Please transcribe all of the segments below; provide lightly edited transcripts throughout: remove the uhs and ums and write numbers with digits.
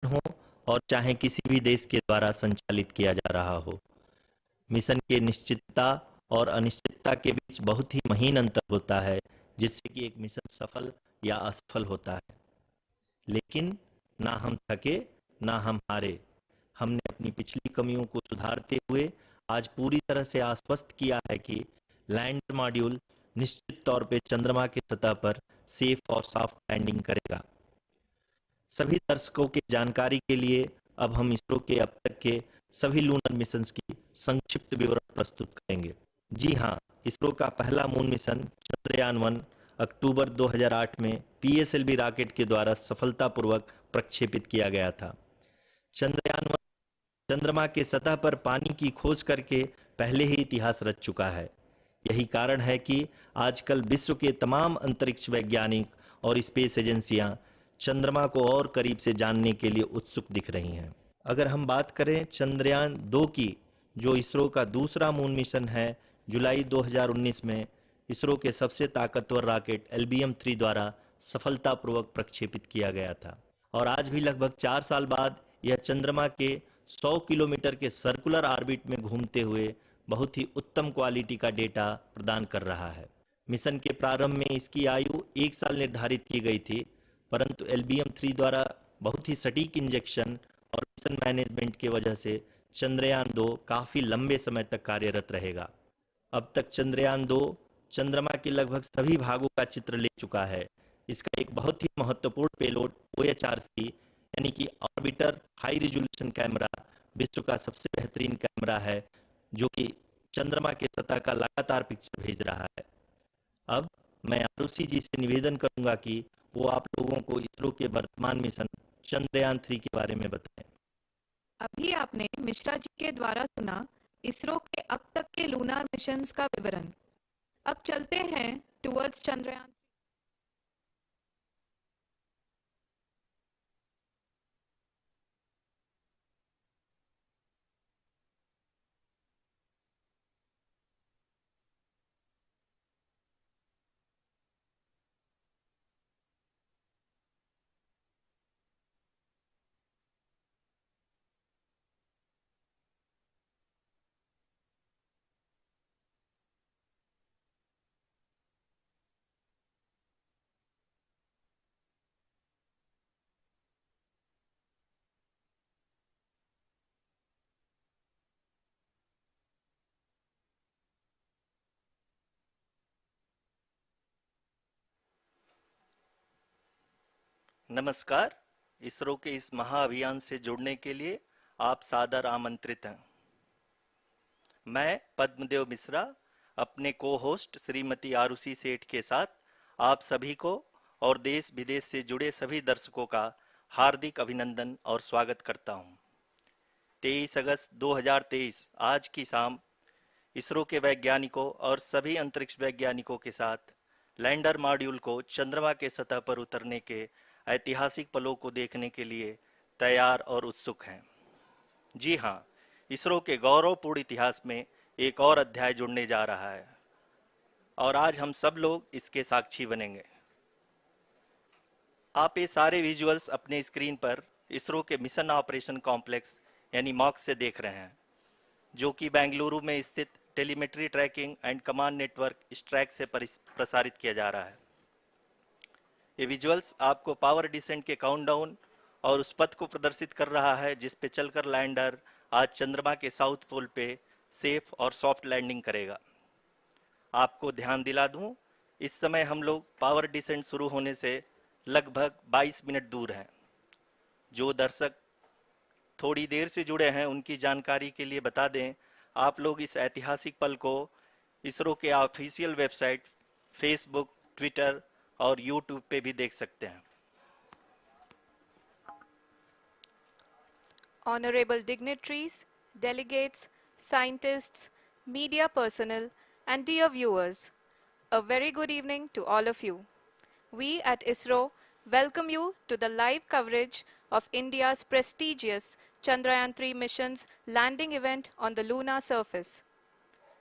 हो और चाहे किसी भी देश के द्वारा संचालित किया जा रहा हो। मिशन के निश्चितता और अनिश्चितता के बीच बहुत ही महीन अंतर होता है, जिससे कि एक मिशन सफल या असफल होता है। लेकिन ना हम थके, ना हम हारे। हमने अपनी पिछली कमियों को सुधारते हुए आज पूरी तरह से आश्वस्त किया है कि लैंडर मॉड्यूल निश्चित तौर पे चंद्रमा की सतह पर सेफ और सॉफ्ट लैंडिंग करेगा। सभी दर्शकों की जानकारी के लिए अब हम इसरो के अब तक के सभी लूनर मिशंस की संक्षिप्त विवरण प्रस्तुत करेंगे। जी हाँ, इसरो का पहला मून मिशन चंद्रयान-1 अक्टूबर 2008 में पीएसएलवी रॉकेट के द्वारा सफलतापूर्वक प्रक्षेपित किया गया था। चंद्रयान-1 चंद्रमा के सतह पर पानी की खोज करके पहले ही इतिहास रच चुका है। यही कारण है कि आजकल विश्व के तमाम अंतरिक्ष वैज्ञानिक और स्पेस एजेंसियां चंद्रमा को और करीब से जानने के लिए उत्सुक दिख रही हैं। अगर हम बात करें चंद्रयान 2 की, जो इसरो का दूसरा मून मिशन है, जुलाई 2019 में इसरो के सबसे ताकतवर रॉकेट LBM-3 द्वारा सफलतापूर्वक प्रक्षेपित किया गया था और आज भी लगभग 4 साल बाद यह चंद्रमा के 100 किलोमीटर के सर्कुलर ऑर्बिट में घूमते हुए बहुत ही उत्तम क्वालिटी का डेटा प्रदान कर रहा है। मिशन के प्रारंभ में इसकी आयु 1 साल निर्धारित की गई थी, परंतु LBM-3 द्वारा बहुत ही सटीक इंजेक्शन और मिशन मैनेजमेंट की वजह से चंद्रयान 2 काफ़ी लंबे समय तक कार्यरत रहेगा। अब तक चंद्रयान 2 चंद्रमा के लगभग सभी भागों का चित्र ले चुका है। इसका एक बहुत ही महत्वपूर्ण पेलोड OHRC यानी कि ऑर्बिटर हाई रिजोल्यूशन कैमरा विश्व का सबसे बेहतरीन कैमरा है, जो कि चंद्रमा के सतह का लगातार पिक्चर भेज रहा है। अब मैं आरुषि जी से निवेदन करूंगा कि वो आप लोगों को इसरो के वर्तमान मिशन चंद्रयान 3 के बारे में बताएं। अभी आपने मिश्रा जी के द्वारा सुना इसरो के अब तक के लूनार मिशंस का विवरण। अब चलते हैं टुवर्ड्स चंद्रयान। नमस्कार। इसरो के इस महाअभियान से जुड़ने के लिए आप सादर आमंत्रित हैं। मैं पद्मदेव मिश्रा अपने को होस्ट श्रीमती आरुषि सेठ के साथ आप सभी को और देश विदेश से जुड़े सभी दर्शकों का हार्दिक अभिनंदन और स्वागत करता हूं। 23 अगस्त 2023 आज की शाम इसरो के वैज्ञानिकों और सभी अंतरिक्ष वैज्ञानिकों के साथ लैंडर मॉड्यूल को चंद्रमा के सतह पर उतरने के ऐतिहासिक पलों को देखने के लिए तैयार और उत्सुक हैं। जी हाँ, इसरो के गौरवपूर्ण इतिहास में एक और अध्याय जुड़ने जा रहा है और आज हम सब लोग इसके साक्षी बनेंगे। आप ये सारे विजुअल्स अपने स्क्रीन पर इसरो के मिशन ऑपरेशन कॉम्प्लेक्स यानी मॉक्स से देख रहे हैं, जो कि बेंगलुरु में स्थित telemetry tracking and command network स्ट्रैक से प्रसारित किया जा रहा है। ये विजुअल्स आपको पावर डिसेंट के काउंटडाउन और उस पथ को प्रदर्शित कर रहा है जिस पे चलकर लैंडर आज चंद्रमा के साउथ पोल पे सेफ और सॉफ्ट लैंडिंग करेगा। आपको ध्यान दिला दूं, इस समय हम लोग पावर डिसेंट शुरू होने से लगभग 22 मिनट दूर हैं। जो दर्शक थोड़ी देर से जुड़े हैं उनकी जानकारी के लिए बता दें, आप लोग इस ऐतिहासिक पल को इसरो के ऑफिशियल वेबसाइट, फेसबुक, ट्विटर और यूट्यूब पे भी देख सकते हैं। Honorable dignitaries, delegates, scientists, media personnel, and dear viewers, a very good evening to all of you. We at ISRO welcome you to the live coverage of India's prestigious Chandrayaan-3 mission's landing event on the lunar surface.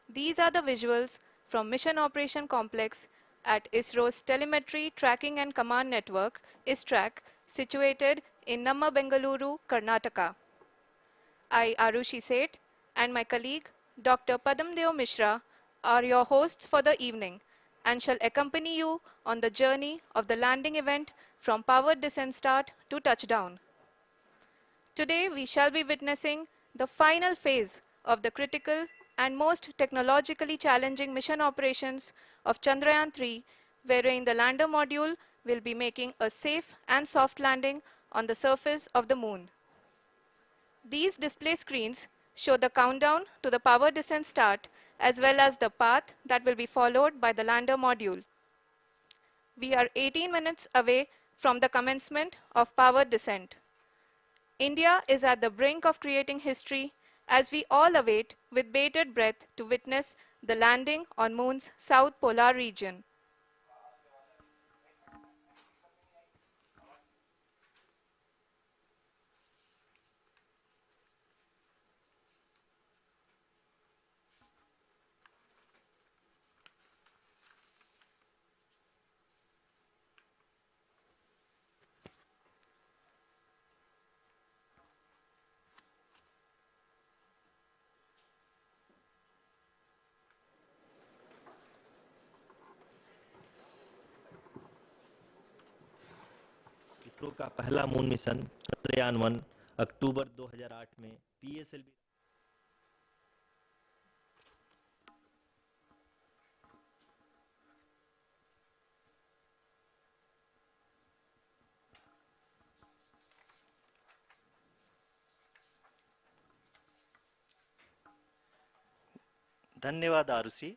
These are the visuals from Mission Operation Complex at ISRO's Telemetry Tracking and Command Network, ISTRAC, situated in Namma Bengaluru, Karnataka. I, Arushi Seth, and my colleague, Dr. Padamdeo Mishra, are your hosts for the evening and shall accompany you on the journey of the landing event from powered descent start to touchdown. Today, we shall be witnessing the final phase of the critical and most technologically challenging mission operations of Chandrayaan-3, wherein the lander module will be making a safe and soft landing on the surface of the moon. These display screens show the countdown to the power descent start as well as the path that will be followed by the lander module. We are 18 minutes away from the commencement of power descent. India is at the brink of creating history as we all await with bated breath to witness the landing on Moon's south polar region. ISRO का पहला moon mission Chandrayaan 1 अक्टूबर 2008 में PSLV धन्यवाद आरुषि।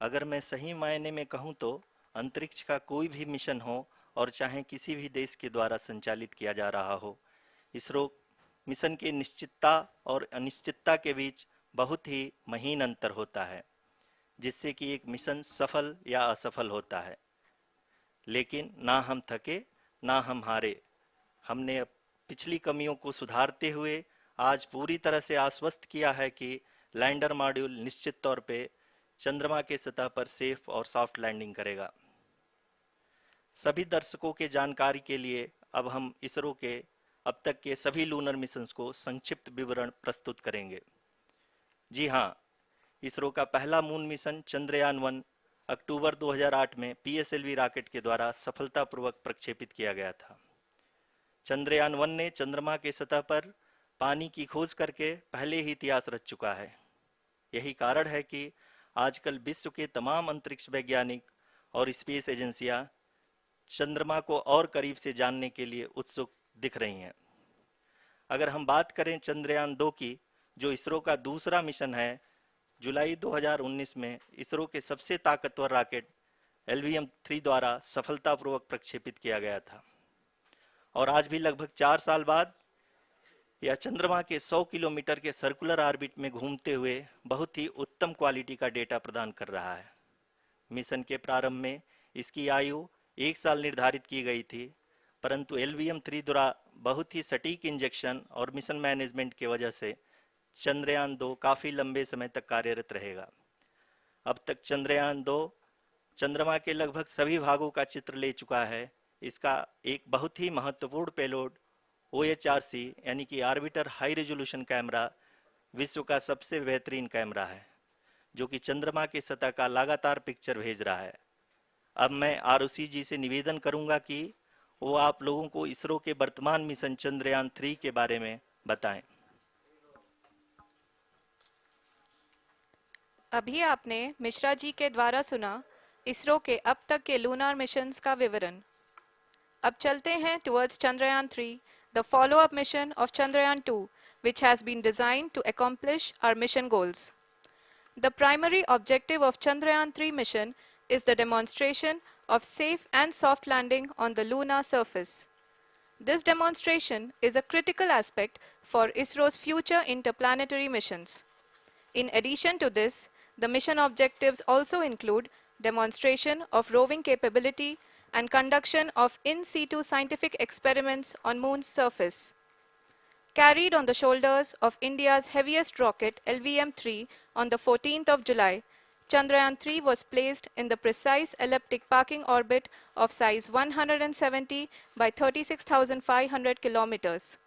अगर मैं सही मायने में कहूं तो अंतरिक्ष का कोई भी मिशन हो और चाहे किसी भी देश के द्वारा संचालित किया जा रहा हो, इसरो मिशन की निश्चितता और अनिश्चितता के बीच बहुत ही महीन अंतर होता है, जिससे कि एक मिशन सफल या असफल होता है। लेकिन ना हम थके ना हम हारे। हमने पिछली कमियों को सुधारते हुए आज पूरी तरह से आश्वस्त किया है कि लैंडर मॉड्यूल निश्चित तौर पे चंद्रमा के सतह पर सेफ और सॉफ्ट लैंडिंग करेगा। सभी दर्शकों के जानकारी के लिए अब हम इसरो के अब तक के सभी लूनर मिशंस को संक्षिप्त विवरण प्रस्तुत करेंगे। जी हाँ, इसरो का पहला मून मिशन चंद्रयान 1 अक्टूबर 2008 में पीएसएलवी रॉकेट के द्वारा सफलतापूर्वक प्रक्षेपित किया गया था। चंद्रयान 1 ने चंद्रमा के सतह पर पानी की खोज करके पहले ही इतिहास रच चुका है। यही कारण है कि आजकल विश्व के तमाम अंतरिक्ष वैज्ञानिक और स्पेस एजेंसियां चंद्रमा को और करीब से जानने के लिए उत्सुक दिख रही हैं। अगर हम बात करें चंद्रयान 2 की, जो इसरो का दूसरा मिशन है, जुलाई 2019 में इसरो के सबसे ताकतवर रॉकेट LVM-3 द्वारा सफलतापूर्वक प्रक्षेपित किया गया था और आज भी लगभग 4 साल बाद यह चंद्रमा के 100 किलोमीटर के सर्कुलर ऑर्बिट में घूमते हुए बहुत ही उत्तम क्वालिटी का डेटा प्रदान कर रहा है। मिशन के प्रारंभ में इसकी आयु 1 साल निर्धारित की गई थी, परंतु LVM-3 द्वारा बहुत ही सटीक इंजेक्शन और मिशन मैनेजमेंट की वजह से चंद्रयान 2 काफ़ी लंबे समय तक कार्यरत रहेगा। अब तक चंद्रयान 2 चंद्रमा के लगभग सभी भागों का चित्र ले चुका है। इसका एक बहुत ही महत्वपूर्ण पेलोड OHRC यानी कि ऑर्बिटर हाई रेजोल्यूशन कैमरा विश्व का सबसे बेहतरीन कैमरा है, जो कि चंद्रमा के सतह का लगातार पिक्चर भेज रहा है। अब मैं आरुषि जी से निवेदन करूंगा कि वो आप लोगों को इसरो के वर्तमान मिशन चंद्रयान 3 के बारे में बताएं। अभी आपने मिश्रा जी के द्वारा सुना इसरो के अब तक के लूनार मिशंस का विवरण। अब चलते हैं towards Chandrayaan 3, the follow-up mission of Chandrayaan 2, which has been designed to accomplish our mission goals. The primary objective of Chandrayaan 3 mission is the demonstration of safe and soft landing on the lunar surface. This demonstration is a critical aspect for ISRO's future interplanetary missions. In addition to this, the mission objectives also include demonstration of roving capability and conduction of in situ scientific experiments on Moon's surface. Carried on the shoulders of India's heaviest rocket LVM-3 on the 14th of July, Chandrayaan-3 was placed in the precise elliptic parking orbit of size 170 by 36,500 kilometers.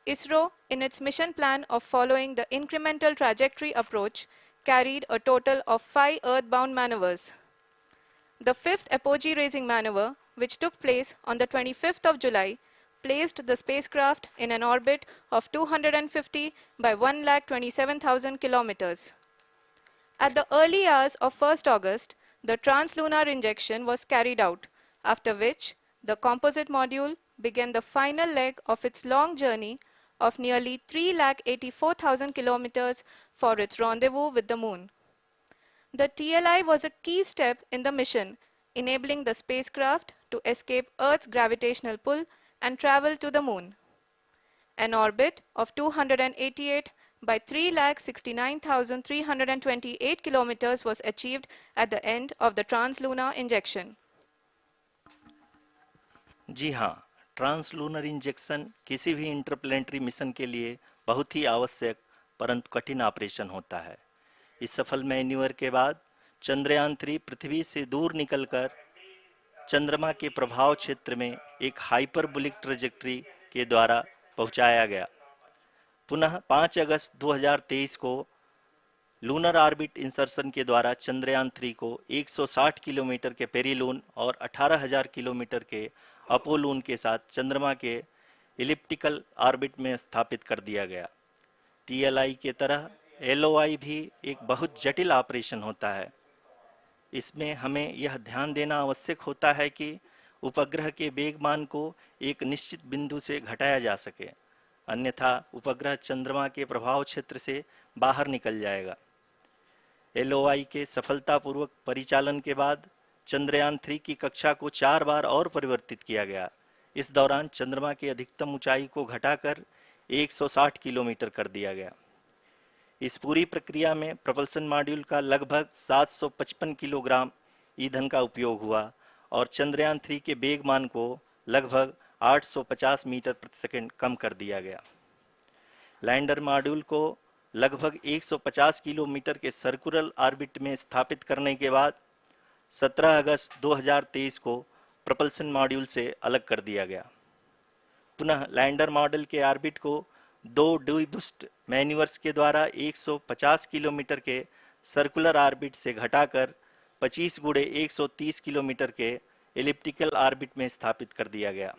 ISRO, in its mission plan of following the incremental trajectory approach, carried a total of 5 earthbound maneuvers. The fifth apogee raising maneuver, which took place on the 25th of July, placed the spacecraft in an orbit of 250 by 1,27,000 kilometers. At the early hours of 1st August, the translunar injection was carried out, after which the composite module began the final leg of its long journey of nearly 3,84,000 kilometers for its rendezvous with the Moon. The TLI was a key step in the mission, enabling the spacecraft to escape Earth's gravitational pull and travel to the Moon. An orbit of 288 by 3,69,328 kilometers was achieved at the end of the translunar injection. जी हाँ, translunar injection किसी भी interplanetary mission के लिए बहुत ही आवश्यक परंतु कठिन operation होता है। इस सफल मैन्यूवर के बाद चंद्रयान-3 पृथ्वी से दूर निकलकर चंद्रमा के प्रभाव क्षेत्र में एक हाइपरबोलिक ट्रेजेक्टरी के द्वारा पहुंचाया गया। पुनः 5 अगस्त 2023 को लूनर ऑर्बिट इंसर्शन के द्वारा चंद्रयान-3 को 160 किलोमीटर के पेरिलून और 18,000 किलोमीटर के अपोलून के साथ चंद्रमा के इलिप्टिकल ऑर्बिट में स्थापित कर दिया गया। टीएलआई के तरह एलओआई भी एक बहुत जटिल ऑपरेशन होता है। इसमें हमें यह ध्यान देना आवश्यक होता है कि उपग्रह के वेगमान को एक निश्चित बिंदु से घटाया जा सके, अन्यथा उपग्रह चंद्रमा के प्रभाव क्षेत्र से बाहर निकल जाएगा। एलओआई के सफलतापूर्वक परिचालन के बाद चंद्रयान-3 की कक्षा को 4 बार और परिवर्तित किया गया। इस दौरान चंद्रमा की अधिकतम ऊंचाई को घटाकर 160 किलोमीटर कर दिया गया। इस पूरी प्रक्रिया में प्रपल्सन मॉड्यूल का लगभग 755 किलोग्राम ईंधन का उपयोग हुआ और चंद्रयान-3 के वेगमान को लगभग 850 मीटर प्रति सेकंड कम कर दिया गया। लैंडर मॉड्यूल को लगभग 150 किलोमीटर के सर्कुलर ऑर्बिट में स्थापित करने के बाद 17 अगस्त 2023 को प्रपल्सन मॉड्यूल से अलग कर दिया गया। पुनः लैंडर मॉडल के ऑर्बिट को 2 डीबूस्ट मैन्यूवर्स के द्वारा 150 किलोमीटर के सर्कुलर ऑर्बिट से घटाकर 25 गुणे 130 किलोमीटर के एलिप्टिकल ऑर्बिट में स्थापित कर दिया गया।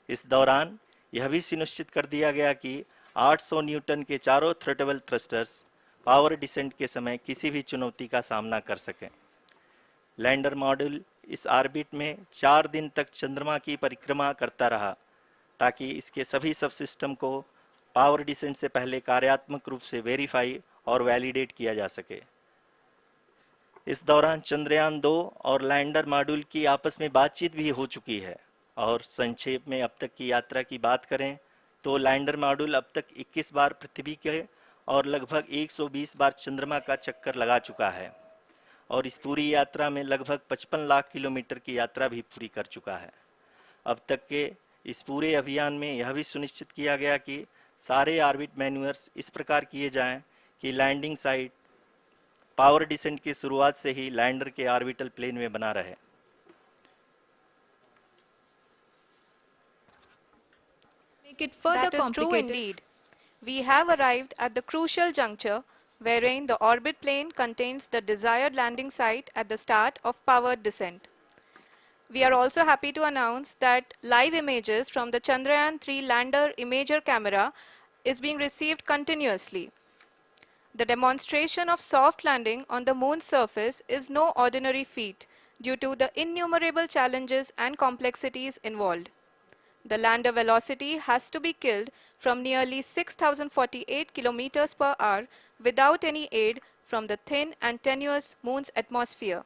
इस दौरान यह भी सुनिश्चित कर दिया गया कि 800 न्यूटन के चारों थ्रोटेबल थ्रस्टर्स पावर डिसेंट के समय किसी भी चुनौती का सामना कर सकें। लैंडर मॉड्यूल इस ऑर्बिट में 4 दिन तक चंद्रमा की परिक्रमा करता रहा ताकि इसके सभी सब सिस्टम को पावर डिसेंट से पहले कार्यात्मक रूप से वेरीफाई और वैलिडेट किया जा सके। इस दौरान चंद्रयान-2 और लैंडर मॉड्यूल की आपस में बातचीत भी हो चुकी है। और संक्षेप में अब तक की यात्रा की बात करें तो लैंडर मॉड्यूल अब तक 21 बार पृथ्वी के और लगभग 120 बार चंद्रमा का चक्कर लगा चुका है और इस पूरी यात्रा में लगभग 55 लाख किलोमीटर की यात्रा भी पूरी कर चुका है। अब तक के इस पूरे अभियान में यह भी सुनिश्चित किया गया कि सारे ऑर्बिट मैन्यूवर्स इस प्रकार किए जाएं कि लैंडिंग साइट पावर डिसेंट की शुरुआत से ही लैंडर के ऑर्बिटल प्लेन में बना रहे। Make it further that is true indeed. We have arrived at the crucial juncture wherein the orbit plane contains the desired landing site at the start of powered descent. We are also happy to announce that live images from the Chandrayaan-3 lander imager camera is being received continuously. The demonstration of soft landing on the moon's surface is no ordinary feat due to the innumerable challenges and complexities involved. The lander velocity has to be killed from nearly 6,048 kilometers per hour without any aid from the thin and tenuous moon's atmosphere.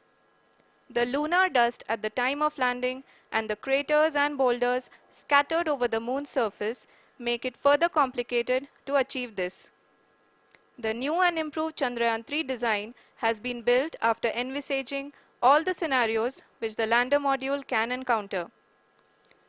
The lunar dust at the time of landing and the craters and boulders scattered over the moon's surface make it further complicated to achieve this. The new and improved Chandrayaan-3 design has been built after envisaging all the scenarios which the lander module can encounter.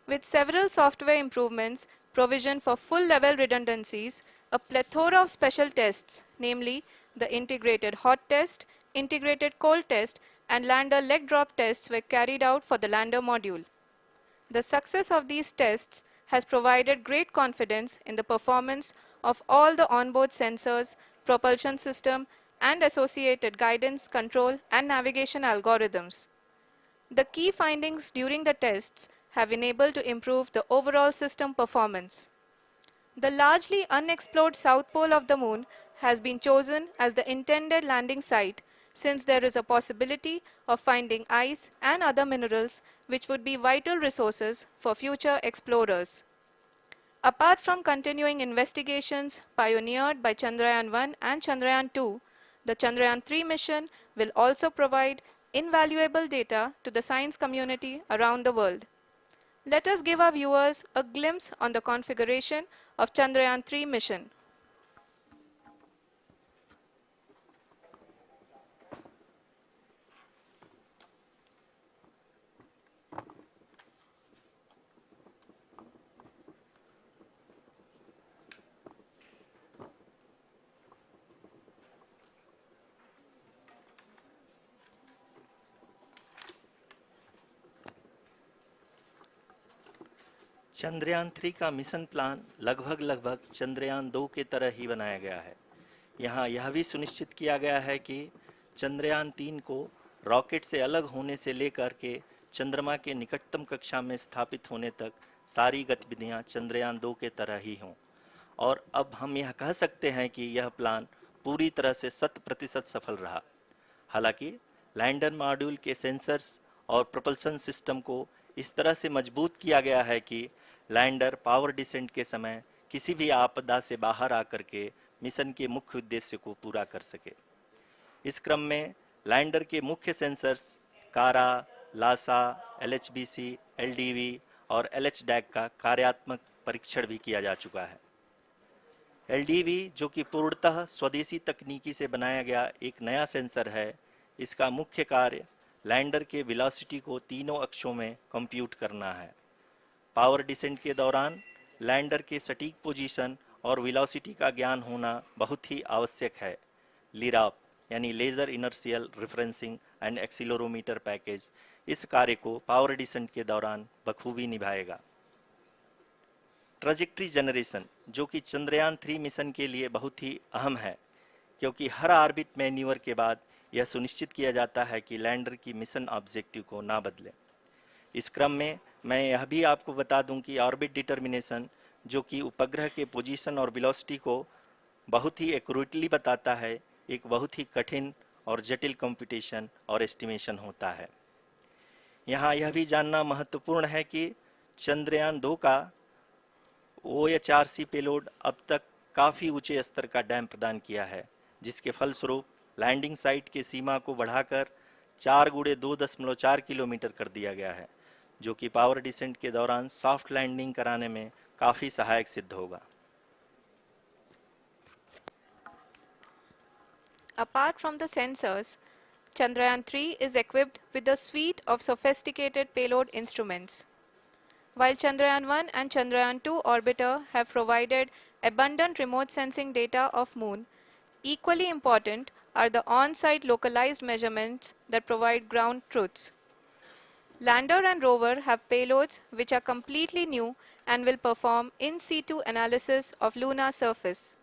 With several software improvements, provision for full-level redundancies, a plethora of special tests, namely the integrated hot test, integrated cold test, and lander leg drop tests were carried out for the lander module. The success of these tests has provided great confidence in the performance of all the onboard sensors, propulsion system, and associated guidance, control, and navigation algorithms. The key findings during the tests have enabled to improve the overall system performance. The largely unexplored south pole of the moon has been chosen as the intended landing site since there is a possibility of finding ice and other minerals which would be vital resources for future explorers. Apart from continuing investigations pioneered by Chandrayaan-1 and Chandrayaan-2, the Chandrayaan-3 mission will also provide invaluable data to the science community around the world. Let us give our viewers a glimpse on the configuration of Chandrayaan-3 mission. Chandrayaan 3 का mission plan लगभग चंद्रयान 2 के तरह ही बनाया गया है। यहाँ यह भी सुनिश्चित किया गया है कि चंद्रयान 3 को रॉकेट से अलग होने से लेकर के चंद्रमा के निकटतम कक्षा में स्थापित होने तक सारी गतिविधियां चंद्रयान 2 के तरह ही हों। और अब हम यह कह सकते हैं कि यह प्लान पूरी तरह से 100% सफल रहा। हालांकि लैंडर मॉड्यूल के सेंसर्स और प्रोपल्शन सिस्टम को इस तरह से मजबूत किया गया है कि लैंडर पावर डिसेंट के समय किसी भी आपदा से बाहर आकर के मिशन के मुख्य उद्देश्य को पूरा कर सके। इस क्रम में लैंडर के मुख्य सेंसर्स कारा, लासा, एलएचबीसी, एलडीवी और एलएचडैक का कार्यात्मक परीक्षण भी किया जा चुका है। एलडीवी, जो कि पूर्णतः स्वदेशी तकनीकी से बनाया गया एक नया सेंसर है, इसका मुख्य कार्य लैंडर के वेलोसिटी को तीनों अक्षों में कंप्यूट करना है। पावर डिसेंट के दौरान लैंडर के सटीक पोजीशन और वेलोसिटी का ज्ञान होना बहुत ही आवश्यक है। लिराप यानी laser inertial referencing and accelerometer package इस कार्य को पावर डिसेंट के दौरान बखूबी निभाएगा। ट्रैजेक्टरी जनरेशन, जो कि चंद्रयान 3 मिशन के लिए बहुत ही अहम है, क्योंकि हर ऑर्बिट मैन्यूवर के बाद यह सुनिश्चित किया जाता है कि लैंडर की मिशन ऑब्जेक्टिव को ना बदले। इस क्रम में मैं यह भी आपको बता दूं कि ऑर्बिट डिटर्मिनेशन, जो कि उपग्रह के पोजीशन और वेलोसिटी को बहुत ही एक्यूरेटली बताता है, एक बहुत ही कठिन और जटिल कंप्यूटेशन और एस्टिमेशन होता है। यहाँ यह भी जानना महत्वपूर्ण है कि चंद्रयान 2 का OHRC पेलोड अब तक काफ़ी ऊंचे स्तर का डैम प्रदान किया है, जिसके फलस्वरूप लैंडिंग साइट की सीमा को बढ़ाकर 4 × 2.4 किलोमीटर कर दिया गया है, जो कि पावर डिसेंट के दौरान सॉफ्ट लैंडिंग कराने में काफ़ी सहायक सिद्ध होगा। Apart from the sensors, Chandrayaan-3 is equipped with a suite of sophisticated payload instruments. While Chandrayaan-1 and Chandrayaan-2 orbiter have provided abundant remote sensing data of Moon, equally important are the on-site localized measurements that provide ground truths. Lander and rover have payloads which are completely new and will perform in situ analysis of lunar surface.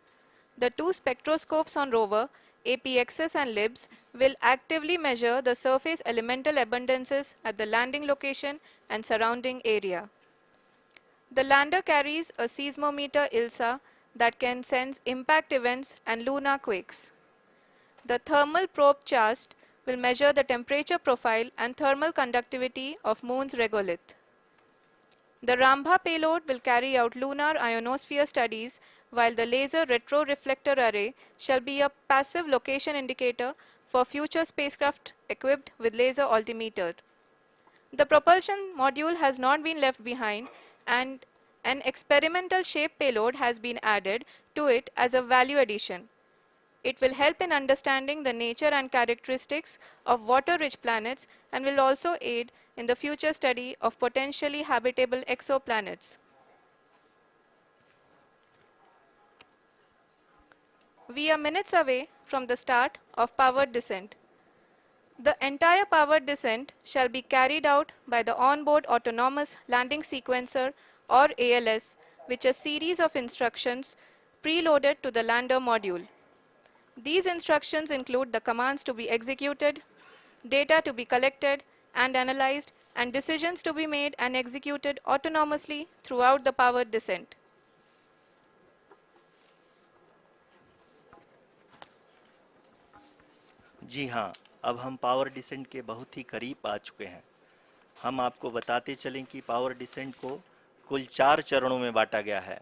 The two spectroscopes on rover, APXS and LIBS, will actively measure the surface elemental abundances at the landing location and surrounding area. The lander carries a seismometer ILSA that can sense impact events and lunar quakes. The thermal probe CHAST will measure the temperature profile and thermal conductivity of Moon's regolith. The Rambha payload will carry out lunar ionosphere studies, while the laser retroreflector array shall be a passive location indicator for future spacecraft equipped with laser altimeter. The propulsion module has not been left behind, and an experimental shape payload has been added to it as a value addition. It will help in understanding the nature and characteristics of water-rich planets and will also aid in the future study of potentially habitable exoplanets. We are minutes away from the start of powered descent. The entire powered descent shall be carried out by the onboard autonomous landing sequencer or ALS, which is a series of instructions preloaded to the lander module. These instructions include the commands to be executed, data to be collected and analyzed, and decisions to be made and executed autonomously throughout the powered descent. जी हाँ, अब हम power descent के बहुत ही करीब आ चुके हैं। हम आपको बताते चलें कि पावर डिसेंट को कुल 4 चरणों में बांटा गया है।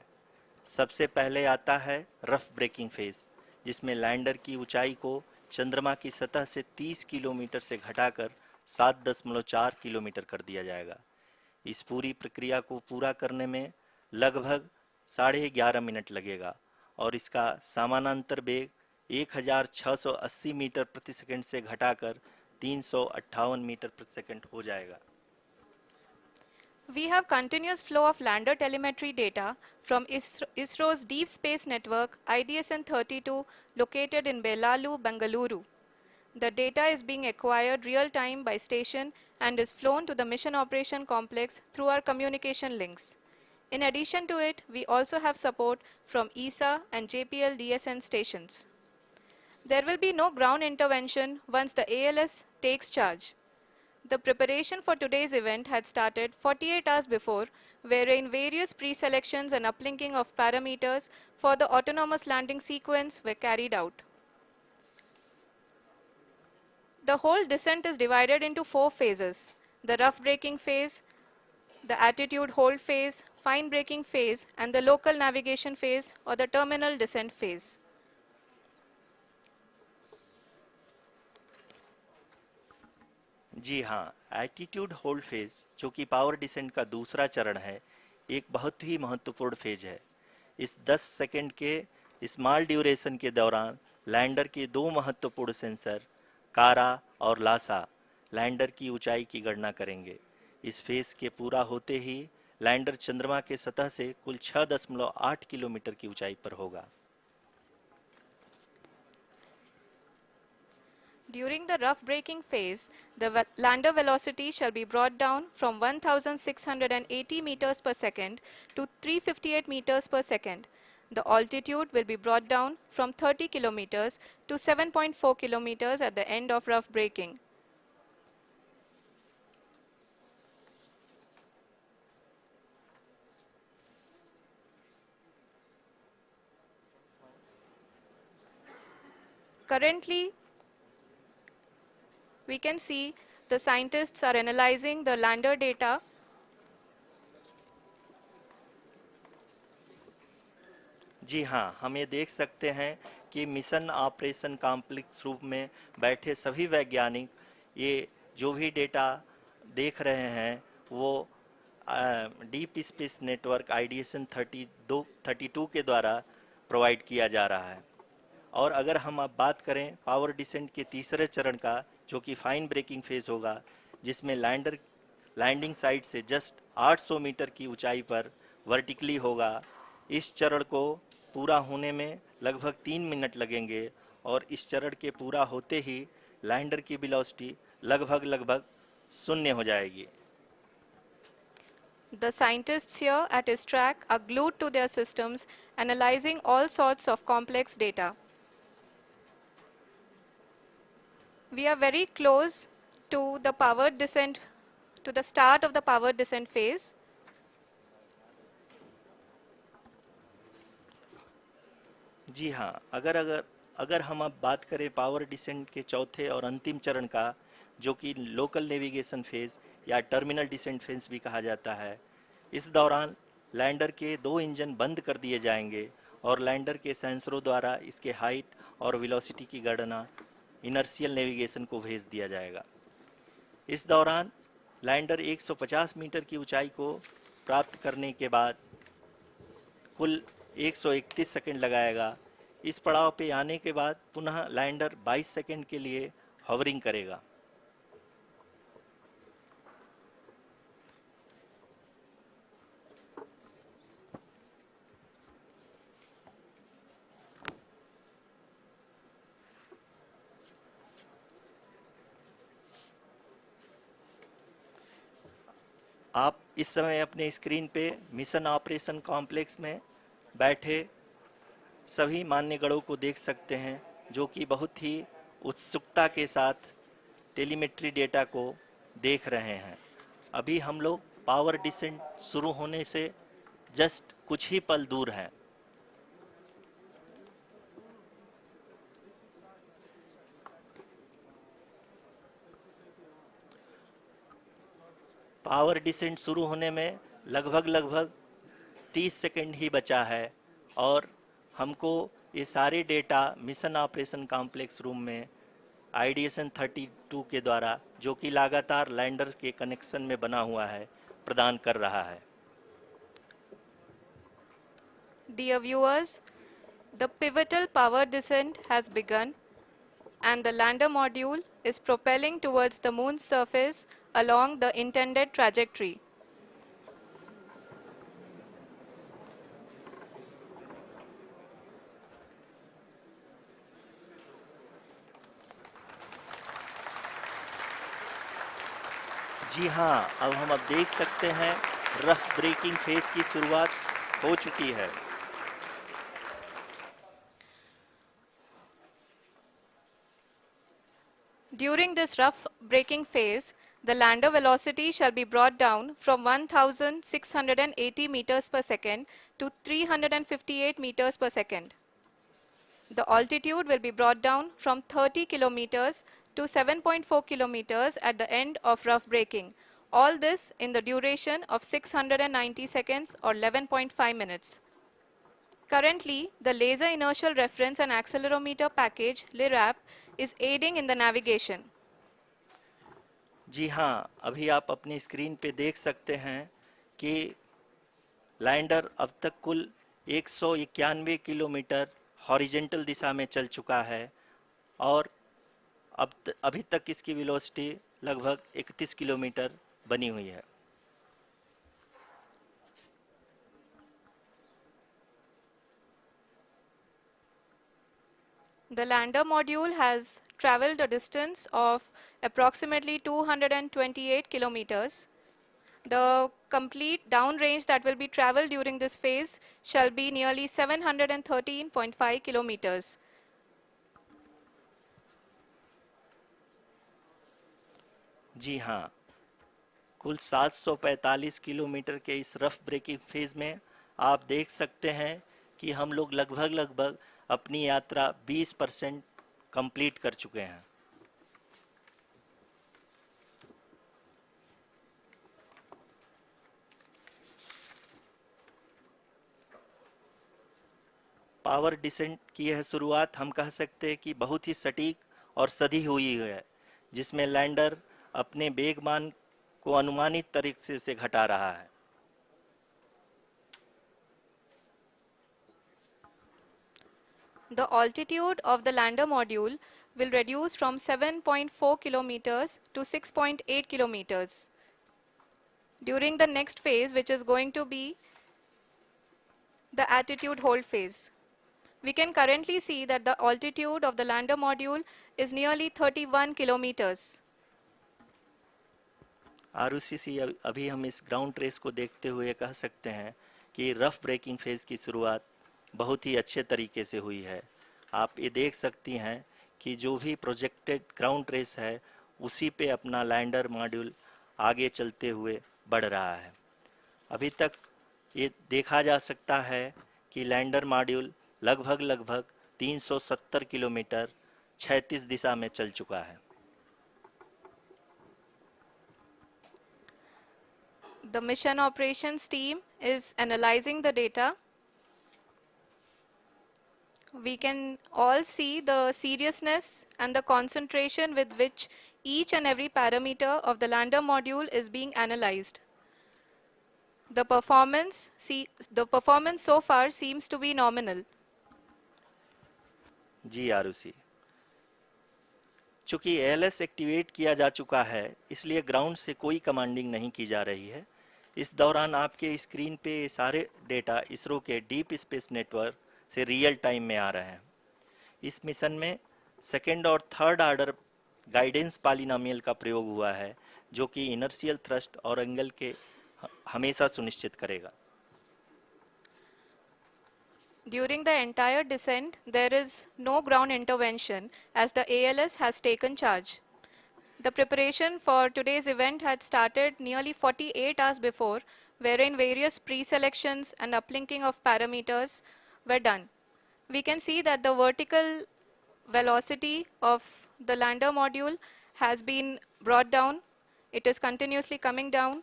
सबसे पहले आता है रफ ब्रेकिंग फेज, जिसमें लैंडर की ऊंचाई को चंद्रमा की सतह से 30 किलोमीटर से घटाकर 7.4 किलोमीटर कर दिया जाएगा। इस पूरी प्रक्रिया को पूरा करने में लगभग 11.5 मिनट लगेगा और इसका समानांतर वेग 1680 मीटर प्रति सेकंड से घटाकर 358 मीटर प्रति सेकंड हो जाएगा। We have continuous flow of lander telemetry data from ISRO's Deep Space Network IDSN-32 located in Belalu, Bengaluru. The data is being acquired real-time by station and is flown to the Mission Operation Complex through our communication links. In addition to it, we also have support from ESA and JPL DSN stations. There will be no ground intervention once the ALS takes charge. The preparation for today's event had started 48 hours before, wherein various pre-selections and uplinking of parameters for the autonomous landing sequence were carried out. The whole descent is divided into 4 phases: the rough braking phase, the attitude hold phase, fine braking phase, and the local navigation phase or the terminal descent phase. जी हाँ, attitude hold phase, जो कि power descent का दूसरा चरण है, एक बहुत ही महत्वपूर्ण फेज है। इस 10 सेकंड के स्मॉल ड्यूरेशन के दौरान लैंडर के दो महत्वपूर्ण सेंसर कारा और लासा लैंडर की ऊंचाई की गणना करेंगे। इस फेज के पूरा होते ही लैंडर चंद्रमा के सतह से कुल 6.8 किलोमीटर की ऊंचाई पर होगा। During the rough braking phase, the lander velocity shall be brought down from 1680 meters per second to 358 meters per second. The altitude will be brought down from 30 kilometers to 7.4 kilometers at the end of rough braking. Currently, we can see the scientists are analyzing the lander data. जी हाँ, हम ये देख सकते हैं कि mission operation complex रूप में बैठे सभी वैज्ञानिक ये जो भी डेटा देख रहे हैं वो डीप स्पेस नेटवर्क IDSN 32 के द्वारा प्रोवाइड किया जा रहा है। और अगर हम अब बात करें पावर डिसेंट के तीसरे चरण का, जो कि फाइन ब्रेकिंग फेज होगा, जिसमें लैंडर लैंडिंग साइट से जस्ट 800 मीटर की ऊंचाई पर वर्टिकली होगा। इस चरण को पूरा होने में लगभग 3 मिनट लगेंगे और इस चरण के पूरा होते ही लैंडर की वेलोसिटी लगभग शून्य हो जाएगी। The scientists here at ISTRAC are glued to their systems, analyzing all sorts of complex data. We are very close to the powered descent, to the start of the powered descent phase. जी हाँ, अगर हम अब बात करें power descent के चौथे और अंतिम चरण का, जो कि लोकल नेविगेशन फेज या टर्मिनल डिसेंट फेज भी कहा जाता है, इस दौरान लैंडर के 2 इंजन बंद कर दिए जाएंगे और लैंडर के सेंसरों द्वारा इसके हाइट और वेलोसिटी की गणना इनर्शियल नेविगेशन को भेज दिया जाएगा। इस दौरान लैंडर 150 मीटर की ऊंचाई को प्राप्त करने के बाद कुल 131 सेकंड लगाएगा। इस पड़ाव पे आने के बाद पुनः लैंडर 22 सेकंड के लिए हवरिंग करेगा। आप इस समय अपने स्क्रीन पे मिशन ऑपरेशन कॉम्प्लेक्स में बैठे सभी मान्यगणों को देख सकते हैं, जो कि बहुत ही उत्सुकता के साथ टेलीमेट्री डेटा को देख रहे हैं। अभी हम लोग पावर डिसेंट शुरू होने से जस्ट कुछ ही पल दूर हैं। पावर डिसेंट शुरू होने में लगभग 30 सेकंड ही बचा है और हमको ये सारे data mission operation complex room में आईडीएसएन 32 के द्वारा, जो कि लगातार लैंडर के कनेक्शन में बना हुआ है, प्रदान कर रहा है। Dear viewers, the pivotal power descent has begun and the lander module is propelling towards the moon's surface along the intended trajectory. जी हाँ, अब देख सकते हैं रफ ब्रेकिंग फेज की शुरुआत हो चुकी है। During this rough braking phase, the lander velocity shall be brought down from 1680 meters per second to 358 meters per second. The altitude will be brought down from 30 kilometers to 7.4 kilometers at the end of rough braking. All this in the duration of 690 seconds or 11.5 minutes. Currently, the Laser Inertial Reference and Accelerometer package (LIRAP) is aiding in the navigation. जी हाँ, अभी आप अपनी screen पे देख सकते हैं कि lander अब तक कुल 191 किलोमीटर हॉरिजेंटल दिशा में चल चुका है और अभी तक इसकी वेलोसिटी लगभग 31 किलोमीटर बनी हुई है। The lander module has traveled a distance of approximately 228 kilometers. The complete downrange that will be traveled during this phase shall be nearly 713.5 kilometers. जी हाँ, कुल 745 किलोमीटर के इस रफ ब्रेकिंग फेज में आप देख सकते हैं कि हम लोग लगभग अपनी यात्रा 20% कंप्लीट कर चुके हैं। पावर डिसेंट की यह शुरुआत हम कह सकते हैं कि बहुत ही सटीक और सधी हुई है, जिसमें लैंडर अपने वेगमान को अनुमानित तरीके से घटा रहा है। The altitude of the lander module will reduce from 7.4 kilometers to 6.8 kilometers. During the next phase, which is going to be the attitude hold phase. We can currently see that the altitude of the lander module is nearly 31 kilometers. Arushi, अभी हम इस ground trace को देखते हुए कह सकते हैं कि रफ ब्रेकिंग फेज की शुरुआत बहुत ही अच्छे तरीके से हुई है। आप ये देख सकती हैं कि जो भी प्रोजेक्टेड ग्राउंड ट्रेस है, उसी पे अपना लैंडर मॉड्यूल आगे चलते हुए बढ़ रहा है। अभी तक ये देखा जा सकता है कि लैंडर मॉड्यूल लगभग 370 किलोमीटर क्षैतिज दिशा में चल चुका है। The mission operations team is analyzing the data. We can all see the seriousness and the concentration with which each and every parameter of the lander module is being analyzed. The performance so far seems to be nominal. जी आरुषि, चूंकि ALS activate किया जा चुका है, इसलिए ground से कोई commanding नहीं की जा रही है। इस दौरान आपके स्क्रीन पे सारे डेटा इसरो के डीप स्पेस नेटवर्क से रियल टाइम में आ रहे हैं। इस मिशन में सेकेंड और थर्ड ऑर्डर गाइडेंस पॉलिनोमियल का प्रयोग हुआ है, जो कि इनर्शियल थ्रस्ट और एंगल के हमेशा सुनिश्चित करेगा। During the entire descent, there is no ground intervention as the ALS has taken charge. The preparation for today's event had started nearly 48 hours before, wherein various pre-selections and uplinking of parameters were done. We can see that the vertical velocity of the lander module has been brought down. It is continuously coming down.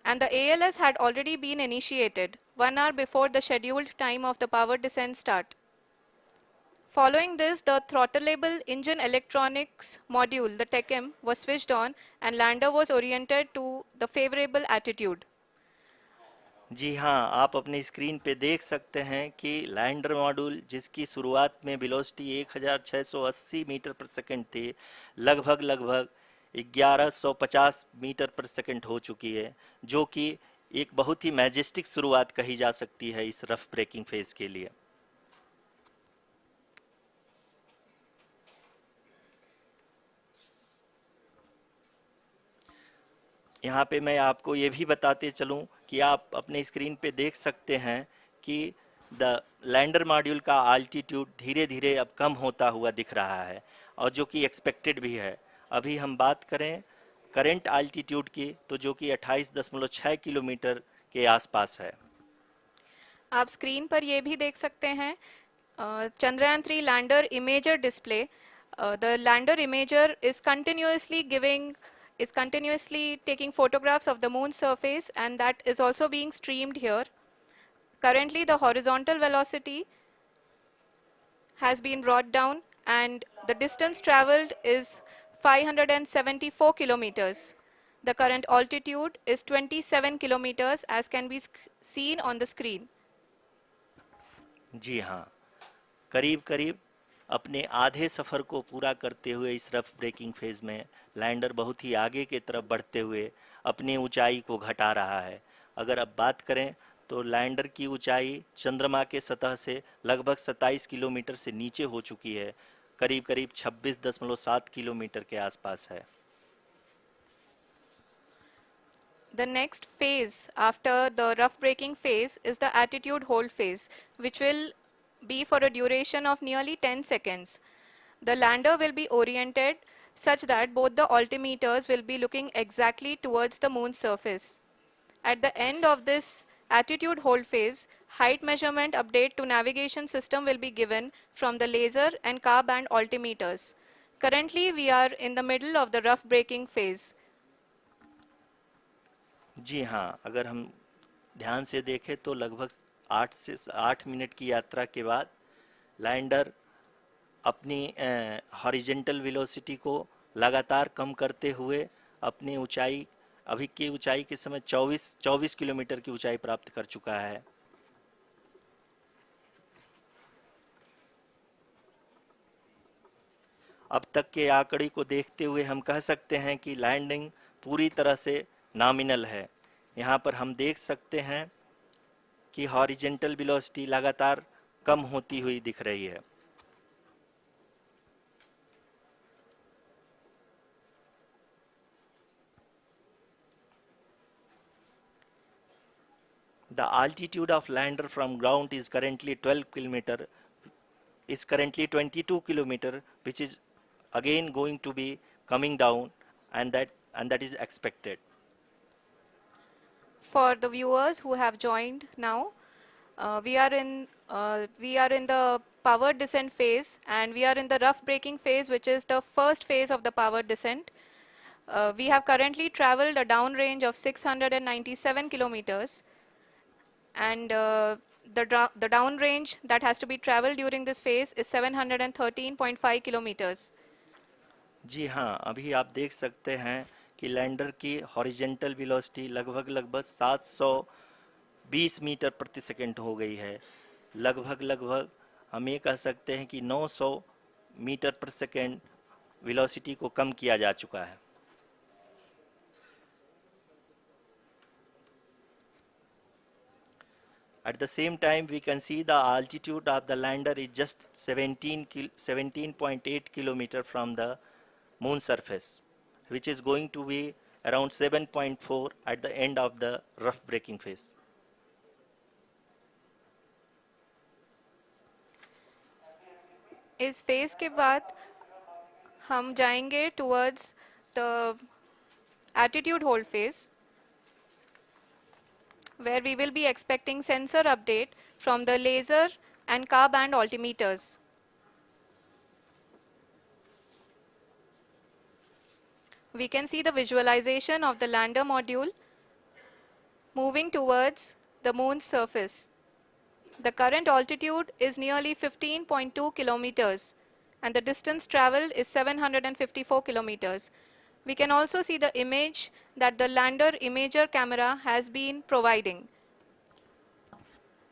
And the ALS had already been initiated 1 hour before the scheduled time of the power descent start. Following this, the throttleable engine electronics module, the TECM, was switched on and lander was oriented to the favorable attitude. जी हाँ, आप अपने screen पे देख सकते हैं कि lander module जिसकी शुरुआत में वेलोसिटी 1680 मीटर पर सेकंड थी, लगभग 1150 मीटर पर सेकंड हो चुकी है, जो कि एक बहुत ही मैजेस्टिक शुरुआत कही जा सकती है इस रफ ब्रेकिंग फेज के लिए। यहाँ पे मैं आपको ये भी बताते चलूँ कि आप अपने स्क्रीन पे देख सकते हैं कि द लैंडर मॉड्यूल का आल्टीट्यूड धीरे धीरे अब कम होता हुआ दिख रहा है, और जो कि एक्सपेक्टेड भी है। अभी हम बात करें करंट आल्टीट्यूड की, तो जो कि 28.6 किलोमीटर के आसपास है। आप स्क्रीन पर ये भी देख सकते हैं Chandrayaan 3 lander imager display. The lander imager is continuously taking photographs of the moon's surface, and that is also being streamed here. Currently, the horizontal velocity has been brought down and the distance traveled is 574 kilometers. The current altitude is 27 kilometers as can be seen on the screen. जी हाँ, करीब करीब अपने आधे सफ़र को पूरा करते हुए इस रफ ब्रेकिंग फेज में लैंडर बहुत ही आगे की तरफ बढ़ते हुए अपनी ऊंचाई को घटा रहा है। अगर अब बात करें तो लैंडर की ऊंचाई चंद्रमा के सतह से लगभग 27 किलोमीटर से नीचे हो चुकी है, करीब करीब 26.7 किलोमीटर के आसपास है। The next phase after the rough braking phase is the attitude hold phase, which will be for a duration of nearly 10 seconds. The lander will be oriented such that both the altimeters will be looking exactly towards the moon's surface. At the end of this attitude hold phase, height measurement update to navigation system will be given from the laser and car band altimeters. Currently, we are in the middle of the rough braking phase. जी हाँ, अगर हम ध्यान से देखें तो लगभग 8 minute की यात्रा के बाद लैंडर अपनी हॉरिजेंटल वेलोसिटी को लगातार कम करते हुए अपनी ऊंचाई, अभी की ऊंचाई के समय 24 किलोमीटर की ऊंचाई प्राप्त कर चुका है। अब तक के आंकड़े को देखते हुए हम कह सकते हैं कि लैंडिंग पूरी तरह से नॉमिनल है। यहाँ पर हम देख सकते हैं कि हॉरिजेंटल वेलोसिटी लगातार कम होती हुई दिख रही है। The altitude of lander from ground is currently 22 kilometer, which is again going to be coming down, and that is expected. For the viewers who have joined now, we are in the power descent phase, and we are in the rough braking phase, which is the first phase of the power descent. We have currently traveled a downrange of 697 kilometers, and the downrange that has to be traveled during this phase is 713.5 kilometers. जी हाँ, अभी आप देख सकते हैं कि lander की horizontal velocity लगभग 720 metre प्रति सेकंड हो गई है। लगभग हम ये कह सकते हैं कि 900 मीटर प्रति सेकंड वेलोसिटी को कम किया जा चुका है। At the same time, we can see the altitude of the lander is just 17.8 kilometer from the moon surface, which is going to be around 7.4 at the end of the rough braking phase. इस phase के बाद हम जाएंगे towards the attitude hold phase, where we will be expecting sensor update from the laser and car band altimeters. We can see the visualization of the lander module moving towards the moon's surface. The current altitude is nearly 15.2 kilometers and the distance traveled is 754 kilometers. We can also see the image that the lander imager camera has been providing.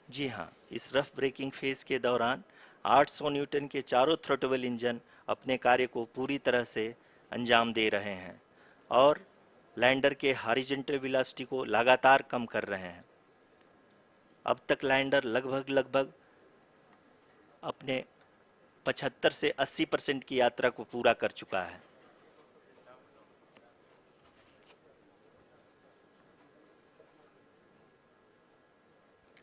जी हाँ, इस rough breaking phase के दौरान 800 Newton के चारों throttle engine अपने कार्य को पूरी तरह से अंजाम दे रहे हैं और लैंडर के हॉरिजॉन्टल वेलोसिटी को लगातार कम कर रहे हैं। अब तक लैंडर लगभग अपने 75 से 80% की यात्रा को पूरा कर चुका है।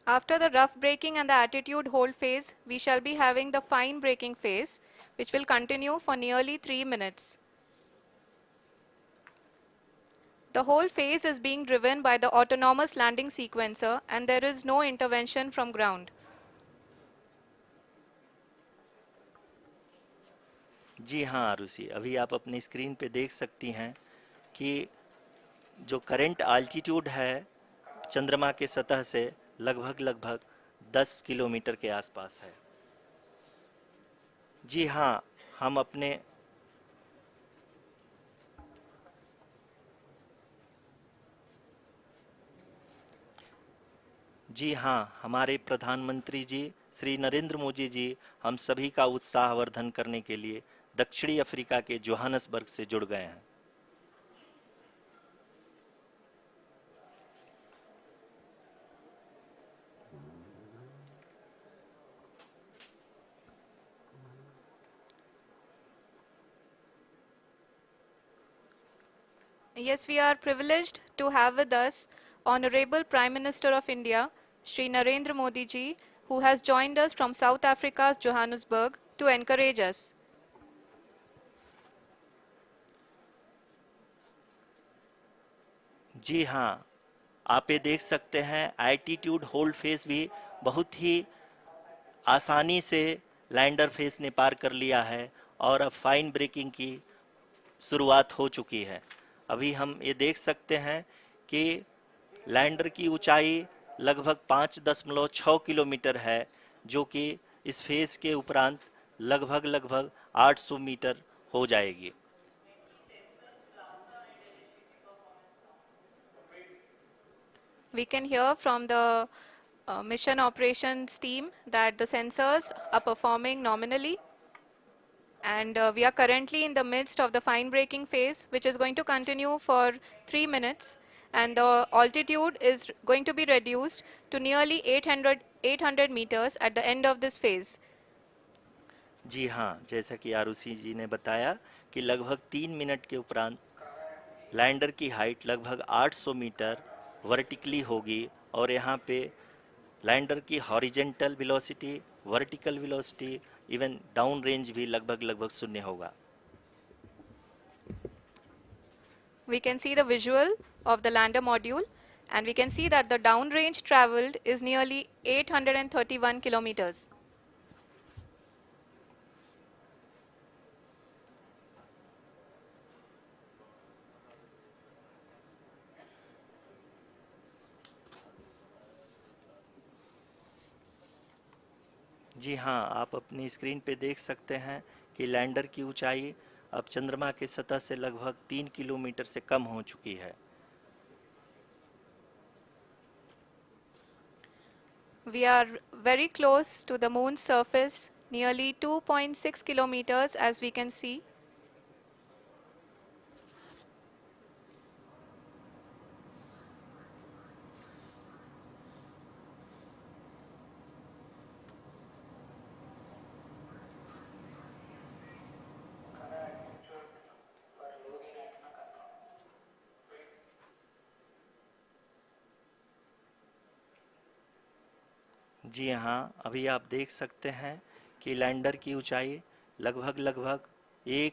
After the rough braking and the attitude hold phase, we shall be having the fine braking phase, which will continue for nearly 3 minutes. The whole phase is being driven by the autonomous landing sequencer and there is no intervention from ground. जी हाँ आरुषि, अभी आप अपनी screen पे देख सकती हैं कि जो करंट आल्टीट्यूड है चंद्रमा के सतह से लगभग 10 किलोमीटर के आसपास है। जी हाँ, हम अपने जी हाँ, हमारे प्रधानमंत्री जी श्री नरेंद्र मोदी जी हम सभी का उत्साहवर्धन करने के लिए दक्षिणी अफ्रीका के जोहानसबर्ग से जुड़ गए हैं। Yes, we are privileged to have with us Honorable Prime Minister of India, Shri Narendra Modi ji, who has joined us from South Africa's Johannesburg to encourage us. जी हाँ, आप ये देख सकते हैं एल्टीट्यूड होल्ड फेस भी बहुत ही आसानी से लैंडर फेस ने पार कर लिया है और अब फाइन ब्रेकिंग की शुरुआत हो चुकी है। अभी हम ये देख सकते हैं कि लैंडर की ऊंचाई लगभग 5.6 किलोमीटर है, जो कि इस फेज के उपरांत लगभग 800 मीटर हो जाएगी। We can hear from the mission operations team that the sensors are performing nominally. And we are currently in the midst of the fine braking phase, which is going to continue for 3 minutes. And the altitude is going to be reduced to nearly 800 meters at the end of this phase. जी हाँ, जैसा कि आरुषि जी ने बताया कि लगभग 3 minute के उपरांत lander की हाइट लगभग 800 मीटर वर्टिकली होगी और यहाँ पे लैंडर की horizontal velocity, vertical velocity, even down range भी लगभग शून्य होगा। We can see the visual of the lander module and we can see that the downrange traveled is nearly 831 kilometers. जी हाँ, आप अपनी स्क्रीन पे देख सकते हैं कि लैंडर की ऊंचाई अब चंद्रमा की सतह से लगभग 3 किलोमीटर से कम हो चुकी है। We are very close to the moon's surface, nearly 2.6 kilometers as we can see. जी हाँ, अभी आप देख सकते हैं कि लैंडर की ऊंचाई लगभग लगभग 1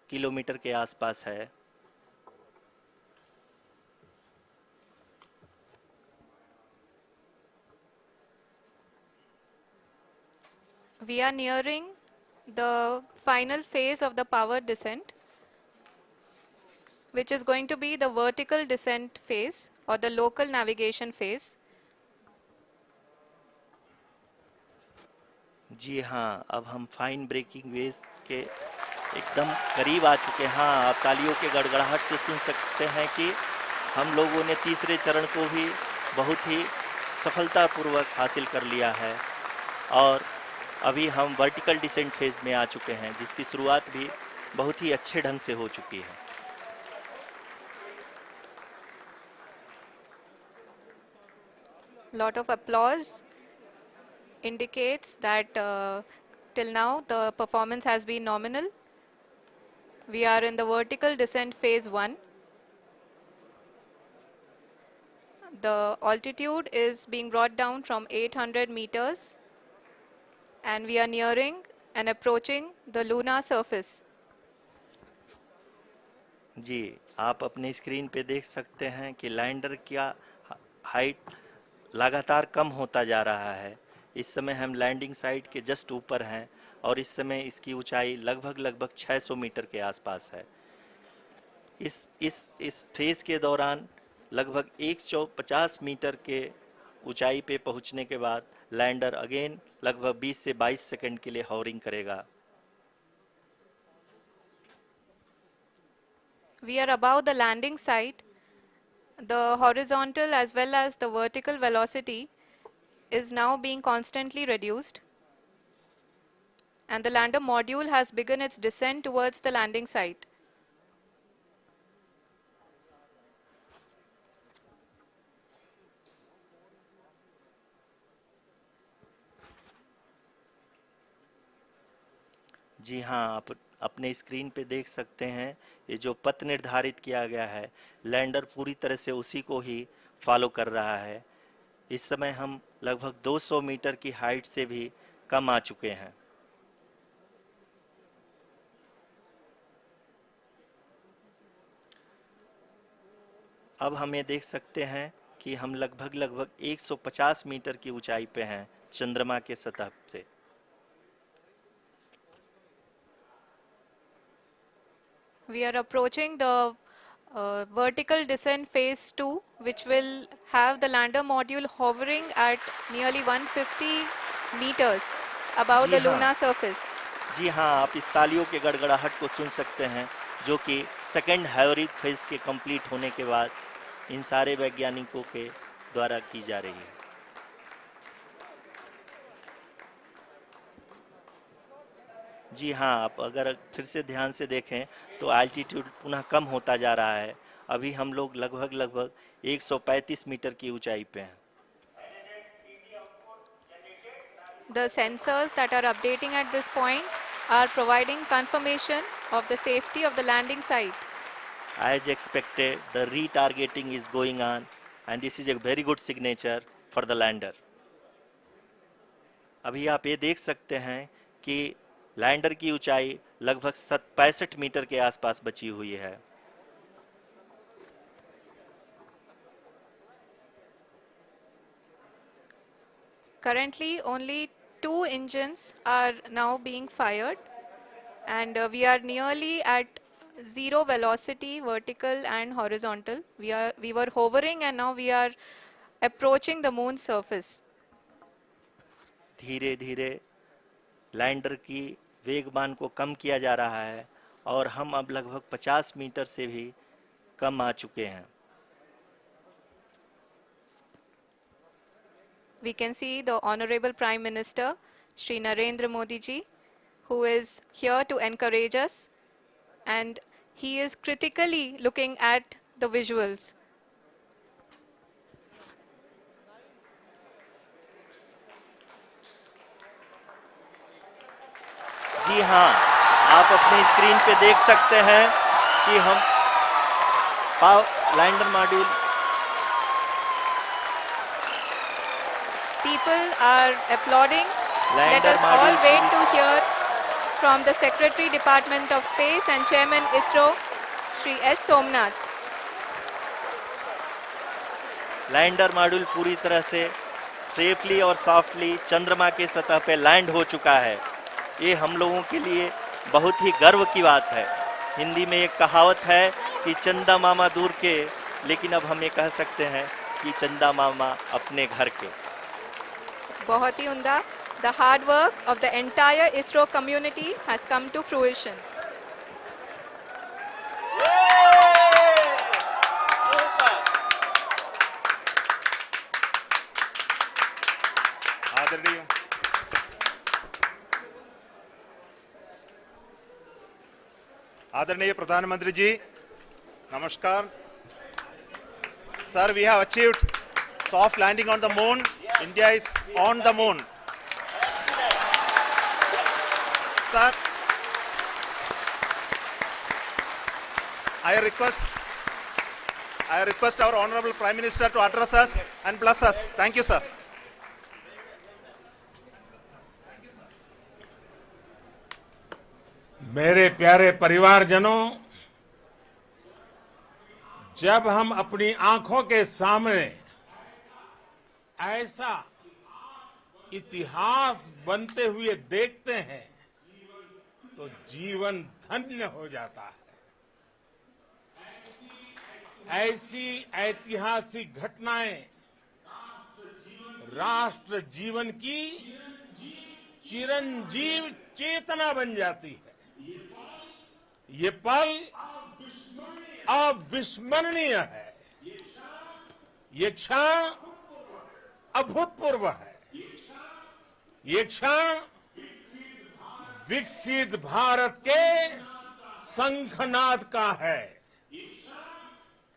किलोमीटर के आसपास है। We are nearing the final phase of the power descent, which is going to be the vertical descent phase or the local navigation phase. जी हाँ, अब हम फाइन ब्रेकिंग वेव्स के एकदम करीब आ चुके हैं। हाँ, आप तालियों के गड़गड़ाहट से सुन सकते हैं कि हम लोगों ने तीसरे चरण को भी बहुत ही सफलतापूर्वक हासिल कर लिया है और अभी हम वर्टिकल डिसेंट फेज में आ चुके हैं, जिसकी शुरुआत भी बहुत ही अच्छे ढंग से हो चुकी है। Lot of applause indicates that till now the performance has been nominal. We are in the vertical descent phase 1. The altitude is being brought down from 800 meters and we are nearing and approaching the lunar surface. जी, आप अपने screen पे देख सकते हैं कि lander का height लगातार कम होता जा रहा है। इस समय हम लैंडिंग साइट के जस्ट ऊपर हैं और इस समय इसकी ऊंचाई लगभग लगभग 600 मीटर के आसपास है। इस फेज के दौरान लगभग 150 मीटर के ऊंचाई पे पहुंचने के बाद लैंडर अगेन लगभग 20 से 22 सेकंड के लिए हॉवरिंग करेगा। We are above the landing site. The horizontal as well as the vertical velocity is now being constantly reduced. And the lander module has begun its descent towards the landing site. जी हाँ, आप अपने screen पे देख सकते हैं ये जो पथ निर्धारित किया गया है, लैंडर पूरी तरह से उसी को ही फॉलो कर रहा है। इस समय हम लगभग 200 मीटर की हाइट से भी कम आ चुके हैं। अब हम ये देख सकते हैं कि हम लगभग लगभग 150 मीटर की ऊंचाई पे हैं चंद्रमा के सतह से। We are approaching the vertical descent phase 2, which will have the lander module hovering at nearly 150 meters above ji the हाँ, lunar surface. जी हाँ, आप इस तालियों के गड़गड़ाहट को सुन सकते हैं, जो कि सेकंड हाइवरिक फेज के कंप्लीट होने के बाद इन सारे वैज्ञानिकों के द्वारा की जा रही है। जी हाँ, आप अगर फिर से ध्यान से देखें तो एल्टीट्यूड पुनः कम होता जा रहा है। अभी हम लोग लगभग लगभग 135 मीटर की ऊंचाई पे हैं। The sensors that are updating at this point are providing confirmation of the safety of the landing site. As expected, the retargeting is going on and this is a very good signature for the lander. अभी आप ये देख सकते हैं कि lander की ऊंचाई लगभग 65 मीटर के आसपास बची हुई है। Currently, only 2 engines are now being fired, and we are nearly at zero velocity, vertical and horizontal. We were hovering, and now we are approaching the moon's surface. धीरे धीरे लैंडर की वेगमान को कम किया जा रहा है और हम अब लगभग 50 मीटर से भी कम आ चुके हैं। We can see the Honorable Prime Minister, Shri Narendra Modi ji, who is here to encourage us, and he is critically looking at the visuals. जी हाँ, आप अपने स्क्रीन पे देख सकते हैं कि हम lander module People are applauding. Let lander us all module wait to hear from the Secretary Department of Space and Chairman ISRO, Shri S. Somnath. Lander module पूरी तरह से सेफली और सॉफ्टली चंद्रमा के सतह पे लैंड हो चुका है। ये हम लोगों के लिए बहुत ही गर्व की बात है। हिंदी में एक कहावत है कि चंदा मामा दूर के, लेकिन अब हम ये कह सकते हैं कि चंदा मामा अपने घर के। बहुत ही उम्दा. The hard work of the entire ISRO community has come to fruition. आदरणीय आदरणीय प्रधानमंत्री जी, नमस्कार sir. We have achieved soft landing on the moon. India is on the moon. Sir, I request our Honorable Prime Minister to address us and bless us. Thank you, sir. मेरे प्यारे परिवारजनों, जब हम अपनी आंखों के सामने ऐसा इतिहास बनते हुए देखते हैं तो जीवन धन्य हो जाता है। ऐसी ऐतिहासिक घटनाएं राष्ट्र जीवन की चिरंजीव चेतना बन जाती है। ये पल अविस्मरणीय है। ये क्षण अभूतपूर्व है। ये क्षण विकसित भारत के शंखनाद का है।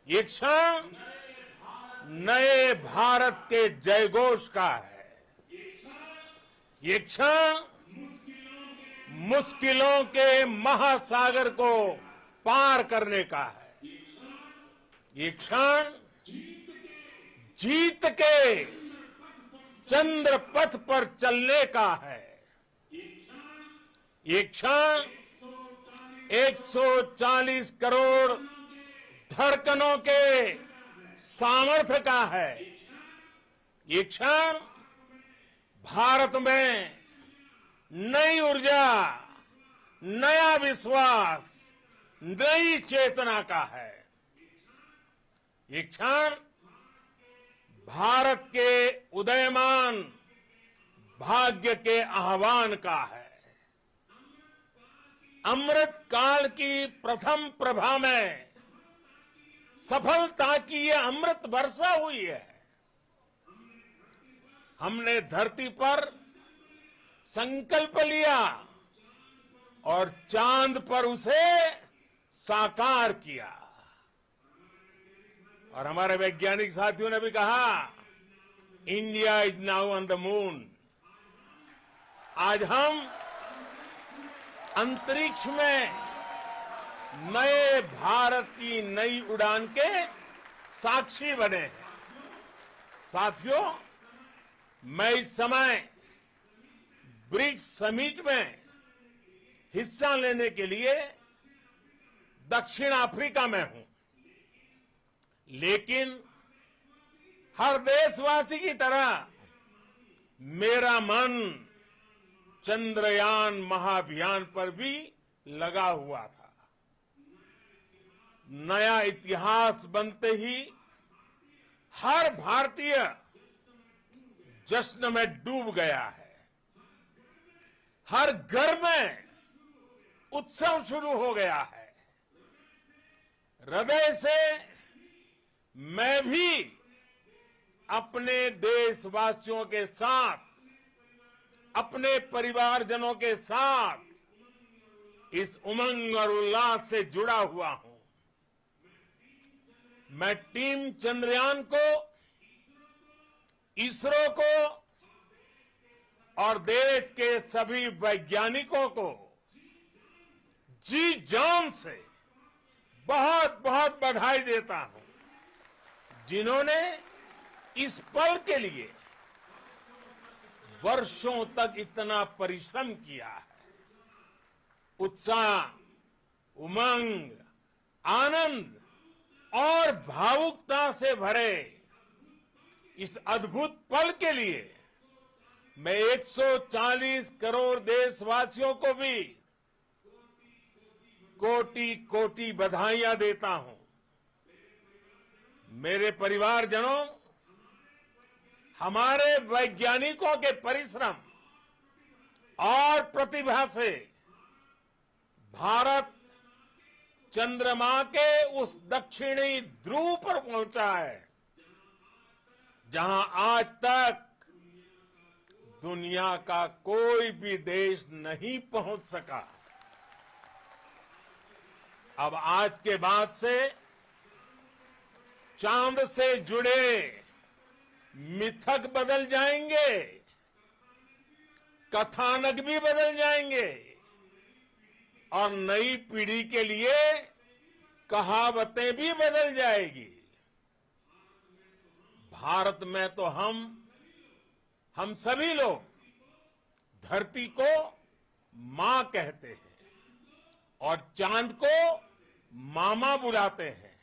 ये क्षण नए भारत के जयघोष का है। ये क्षण मुश्किलों के महासागर को पार करने का है। ये क्षण जीत के चंद्र पथ पर चलने का है। ये क्षण 140 करोड़ धड़कनों के सामर्थ्य का है। ये क्षण भारत में नई ऊर्जा, नया विश्वास, नई चेतना का है। ये क्षण भारत के उदयमान भाग्य के आह्वान का है। अमृत काल की प्रथम प्रभा में सफलता की ये अमृत वर्षा हुई है। हमने धरती पर संकल्प लिया और चांद पर उसे साकार किया। और हमारे वैज्ञानिक साथियों ने भी कहा, India is now on the moon. आज हम अंतरिक्ष में नए भारत की नई उड़ान के साक्षी बने हैं। साथियों, मैं इस समय ब्रिक्स समिट में हिस्सा लेने के लिए दक्षिण अफ्रीका में हूं, लेकिन हर देशवासी की तरह मेरा मन चंद्रयान महाअभियान पर भी लगा हुआ था। नया इतिहास बनते ही हर भारतीय जश्न में डूब गया है। हर घर में उत्सव शुरू हो गया है। हृदय से मैं भी अपने देशवासियों के साथ, अपने परिवारजनों के साथ इस उमंग और उल्लास से जुड़ा हुआ हूं। मैं टीम चंद्रयान को, इसरो को और देश के सभी वैज्ञानिकों को जी जान से बहुत बहुत बधाई देता हूं, जिन्होंने इस पल के लिए वर्षों तक इतना परिश्रम किया है। उत्साह, उमंग, आनंद और भावुकता से भरे इस अद्भुत पल के लिए मैं 140 करोड़ देशवासियों को भी कोटि कोटि बधाइयां देता हूं। मेरे परिवारजनों, हमारे वैज्ञानिकों के परिश्रम और प्रतिभा से भारत चंद्रमा के उस दक्षिणी ध्रुव पर पहुंचा है जहां आज तक दुनिया का कोई भी देश नहीं पहुंच सका। अब आज के बाद से चांद से जुड़े मिथक बदल जाएंगे, कथानक भी बदल जाएंगे और नई पीढ़ी के लिए कहावतें भी बदल जाएगी। भारत में तो हम सभी लोग धरती को मां कहते हैं और चांद को मामा बुलाते हैं।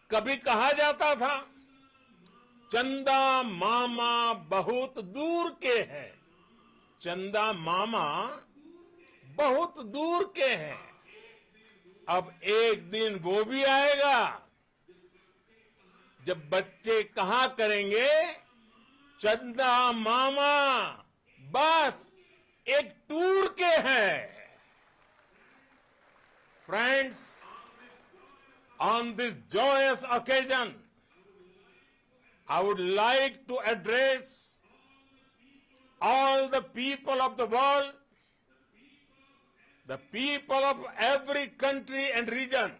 कभी कहा जाता था चंदा मामा बहुत दूर के हैं, चंदा मामा बहुत दूर के हैं। अब एक दिन वो भी आएगा जब बच्चे कहा करेंगे चंदा मामा बस एक टूर के हैं। Friends, on this joyous occasion, I would like to address all the people of the world, the people of every country and region.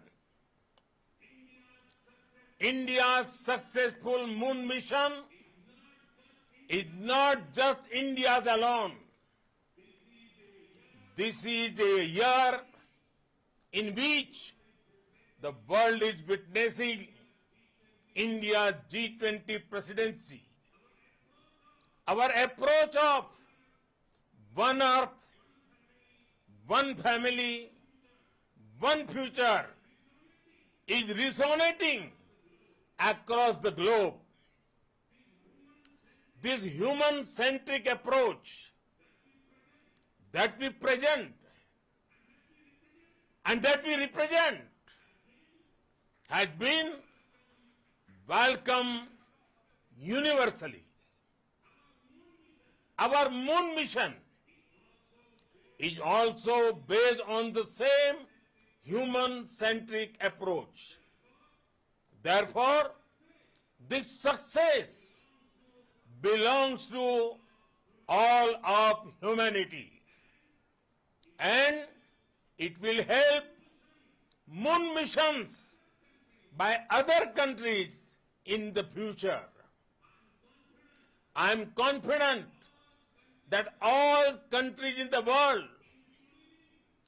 India's successful moon mission is not just India's alone. This is a year in which the world is witnessing India's G20 presidency. Our approach of one earth, one family, one future is resonating across the globe. This human-centric approach that we present and that we represent has been welcomed universally. Our moon mission is also based on the same human-centric approach. Therefore, this success belongs to all of humanity, and it will help moon missions by other countries in the future. I am confident that all countries in the world,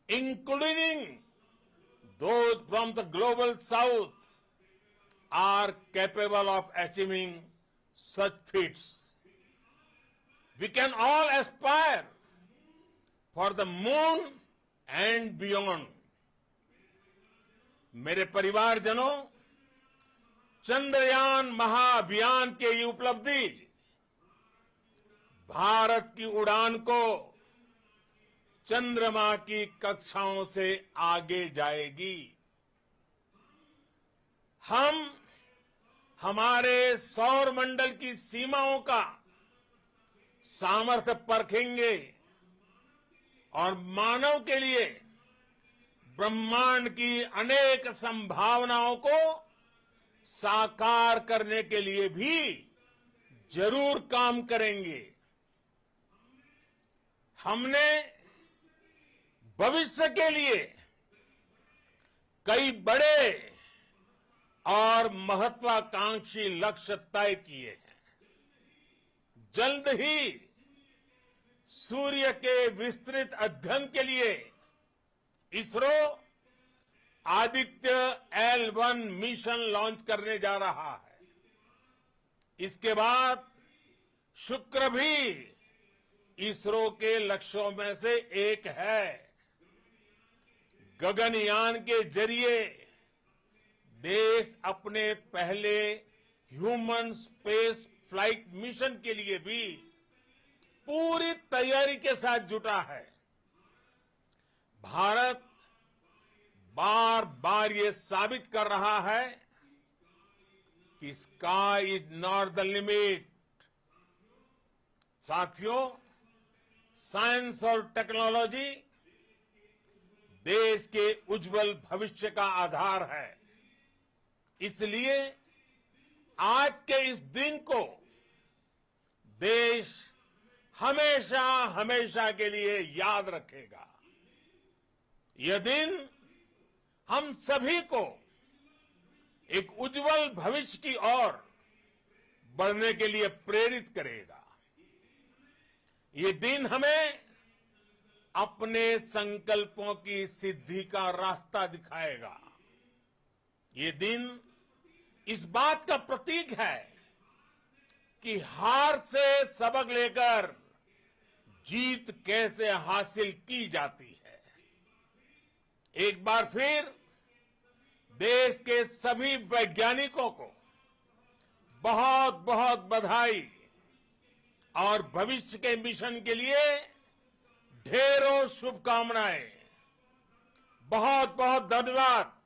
including those from the global south, are capable of achieving such feats. We can all aspire for the moon and beyond. मेरे परिवारजनों, चंद्रयान महाअभियान के ये उपलब्धि भारत की उड़ान को चंद्रमा की कक्षाओं से आगे जाएगी। हम हमारे सौर मंडल की सीमाओं का सामर्थ्य परखेंगे और मानव के लिए ब्रह्मांड की अनेक संभावनाओं को साकार करने के लिए भी जरूर काम करेंगे। हमने भविष्य के लिए कई बड़े और महत्वाकांक्षी लक्ष्य तय किए हैं। जल्द ही सूर्य के विस्तृत अध्ययन के लिए ISRO Aditya L1 mission launch करने जा रहा है। इसके बाद शुक्र भी इसरो के लक्ष्यों में से एक है। गगनयान के जरिए देश अपने पहले ह्यूमन स्पेस फ्लाइट मिशन के लिए भी पूरी तैयारी के साथ जुटा है। भारत बार बार ये साबित कर रहा है कि sky is not the limit. साथियों, साइंस और टेक्नोलॉजी देश के उज्जवल भविष्य का आधार है। इसलिए आज के इस दिन को देश हमेशा हमेशा के लिए याद रखेगा। यह दिन हम सभी को एक उज्जवल भविष्य की ओर बढ़ने के लिए प्रेरित करेगा। ये दिन हमें अपने संकल्पों की सिद्धि का रास्ता दिखाएगा। ये दिन इस बात का प्रतीक है कि हार से सबक लेकर जीत कैसे हासिल की जाती है। एक बार फिर देश के सभी वैज्ञानिकों को बहुत बहुत बधाई और भविष्य के मिशन के लिए ढेरों शुभकामनाएं। बहुत बहुत धन्यवाद।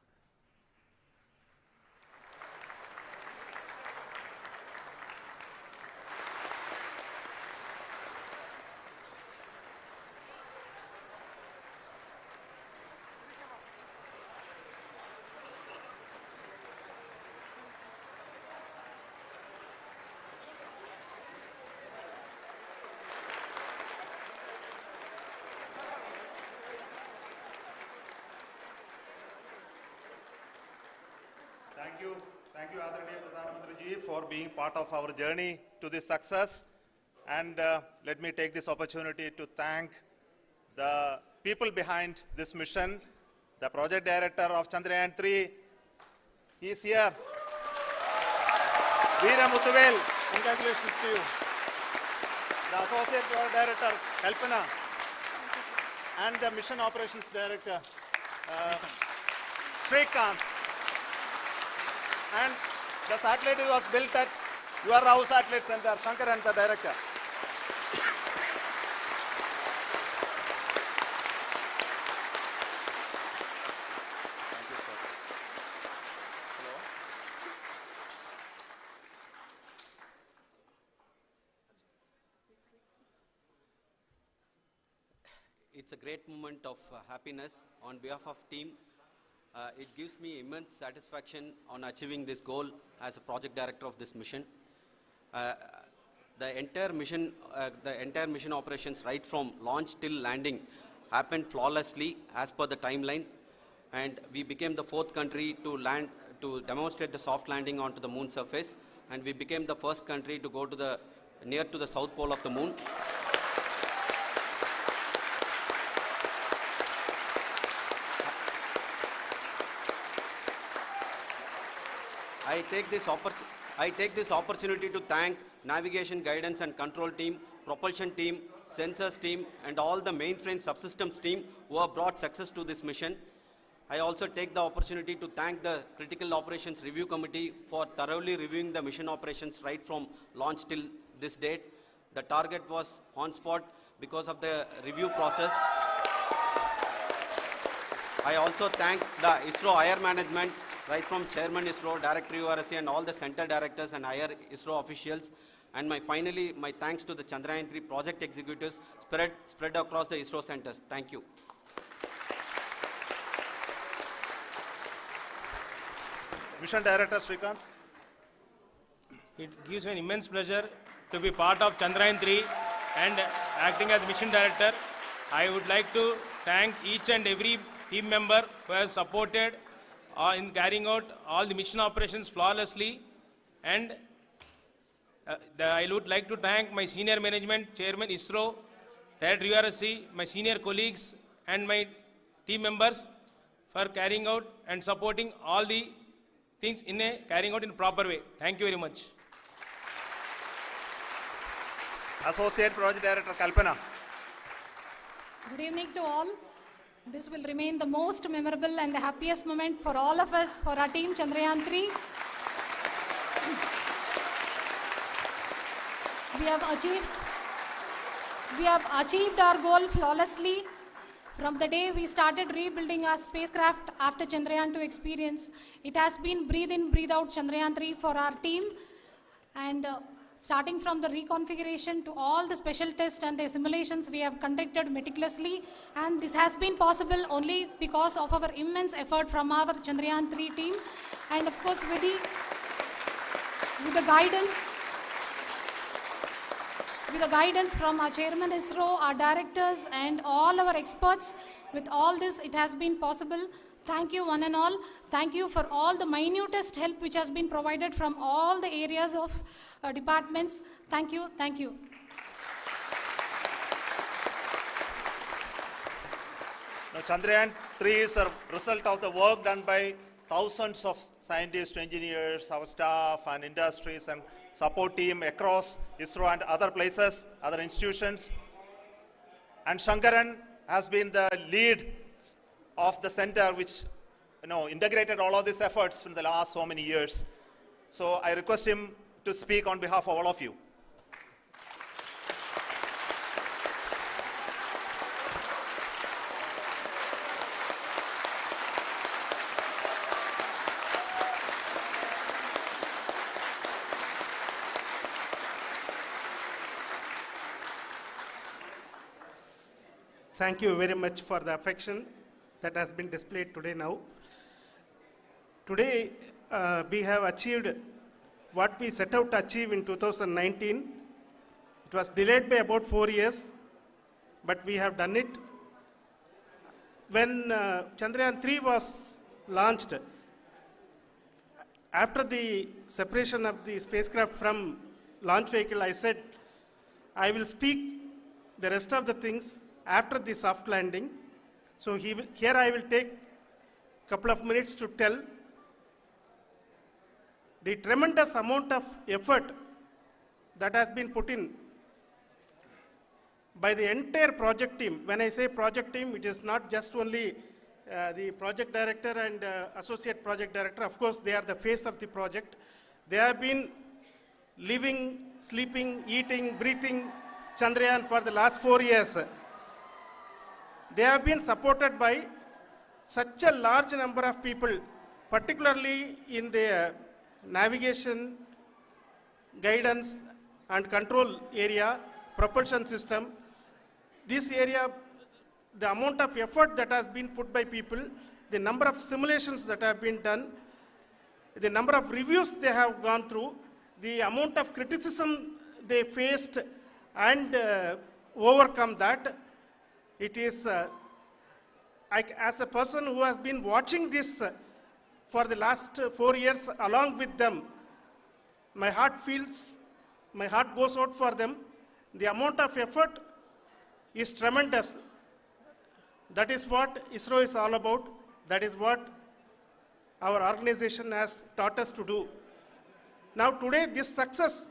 Thank you, Adaraniya Pradhan Mantri ji, for being part of our journey to this success. And let me take this opportunity to thank the people behind this mission, the project director of Chandrayaan-3. He is here. Veera Muthuvel, congratulations to you. The associate project director, Kalpana, and the mission operations director, Srikanth. And the satellite was built at your Rao Satellite Center, Shankar and the director. Thank you, sir. Hello. It's a great moment of happiness on behalf of team. It gives me immense satisfaction on achieving this goal as a project director of this mission. The entire mission operations right from launch till landing happened flawlessly as per the timeline, and we became the 4th country to demonstrate the soft landing onto the moon surface, and we became the first country to go to near to the south pole of the moon. I take this opportunity to thank navigation, guidance and control team, propulsion team, sensors team and all the mainframe subsystems team who have brought success to this mission. I also take the opportunity to thank the Critical Operations Review Committee for thoroughly reviewing the mission operations right from launch till this date. The target was on spot because of the review process. I also thank the ISRO higher management, right from Chairman ISRO, Director URSC and all the center directors and higher ISRO officials. And finally, my thanks to the Chandrayaan-3 project executives spread across the ISRO centers. Thank you. Mission Director Srikanth. It gives me an immense pleasure to be part of Chandrayaan-3 and acting as Mission Director. I would like to thank each and every team member who has supported in carrying out all the mission operations flawlessly, and I would like to thank my senior management, Chairman ISRO, Director URSC, my senior colleagues and my team members for carrying out and supporting all the things carrying out in a proper way. Thank you very much. Associate Project Director Kalpana. Good evening to all. This will remain the most memorable and the happiest moment for all of us, for our team Chandrayaan 3. We have achieved our goal flawlessly. From the day we started rebuilding our spacecraft after Chandrayaan 2 experience, it has been breathe in, breathe out Chandrayaan 3 for our team. And starting from the reconfiguration to all the special tests and the simulations we have conducted meticulously, and this has been possible only because of our immense effort from our Chandrayaan 3 team, and of course with the guidance from our chairman ISRO, our directors and all our experts. With all this, it has been possible. Thank you one and all. Thank you for all the minutest help which has been provided from all the areas of departments. Thank you. Thank you. Now, Chandrayaan 3 is a result of the work done by thousands of scientists, engineers, our staff and industries and support team across ISRO and other places, other institutions. And Shankaran has been the lead of the center which integrated all of these efforts in the last so many years. So I request him to speak on behalf of all of you. Thank you very much for the affection that has been displayed today now. Today, we have achieved what we set out to achieve in 2019. It was delayed by about 4 years, but we have done it. When Chandrayaan 3 was launched, after the separation of the spacecraft from launch vehicle, I said, I will speak the rest of the things after the soft landing. So here I will take a couple of minutes to tell the tremendous amount of effort that has been put in by the entire project team. When I say project team, it is not just only the project director and associate project director. Of course, they are the face of the project. They have been living, sleeping, eating, breathing Chandrayaan for the last 4 years. They have been supported by such a large number of people, particularly in the navigation, guidance and control area, propulsion system. This area, the amount of effort that has been put by people, the number of simulations that have been done, the number of reviews they have gone through, the amount of criticism they faced and overcome that. It is, as a person who has been watching this for the last 4 years along with them, my heart goes out for them. The amount of effort is tremendous. That is what ISRO is all about. That is what our organization has taught us to do. Now today, this success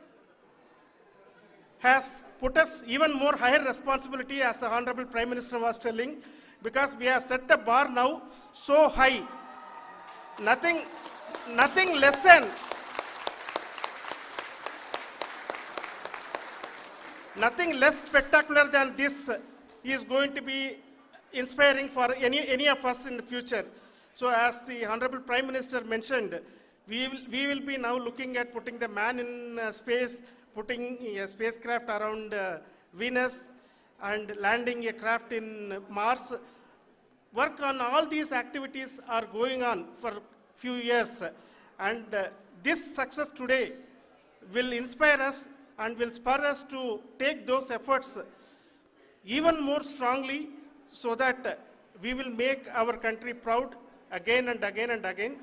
has put us even more higher responsibility, as the Honorable Prime Minister was telling, because we have set the bar now so high. Nothing less spectacular than this is going to be inspiring for any of us in the future. So as the Honorable Prime Minister mentioned, we will be now looking at putting the man in space, putting a spacecraft around Venus and landing a craft in Mars. Work on all these activities are going on for few years. And this success today will inspire us and will spur us to take those efforts even more strongly so that we will make our country proud again and again and again.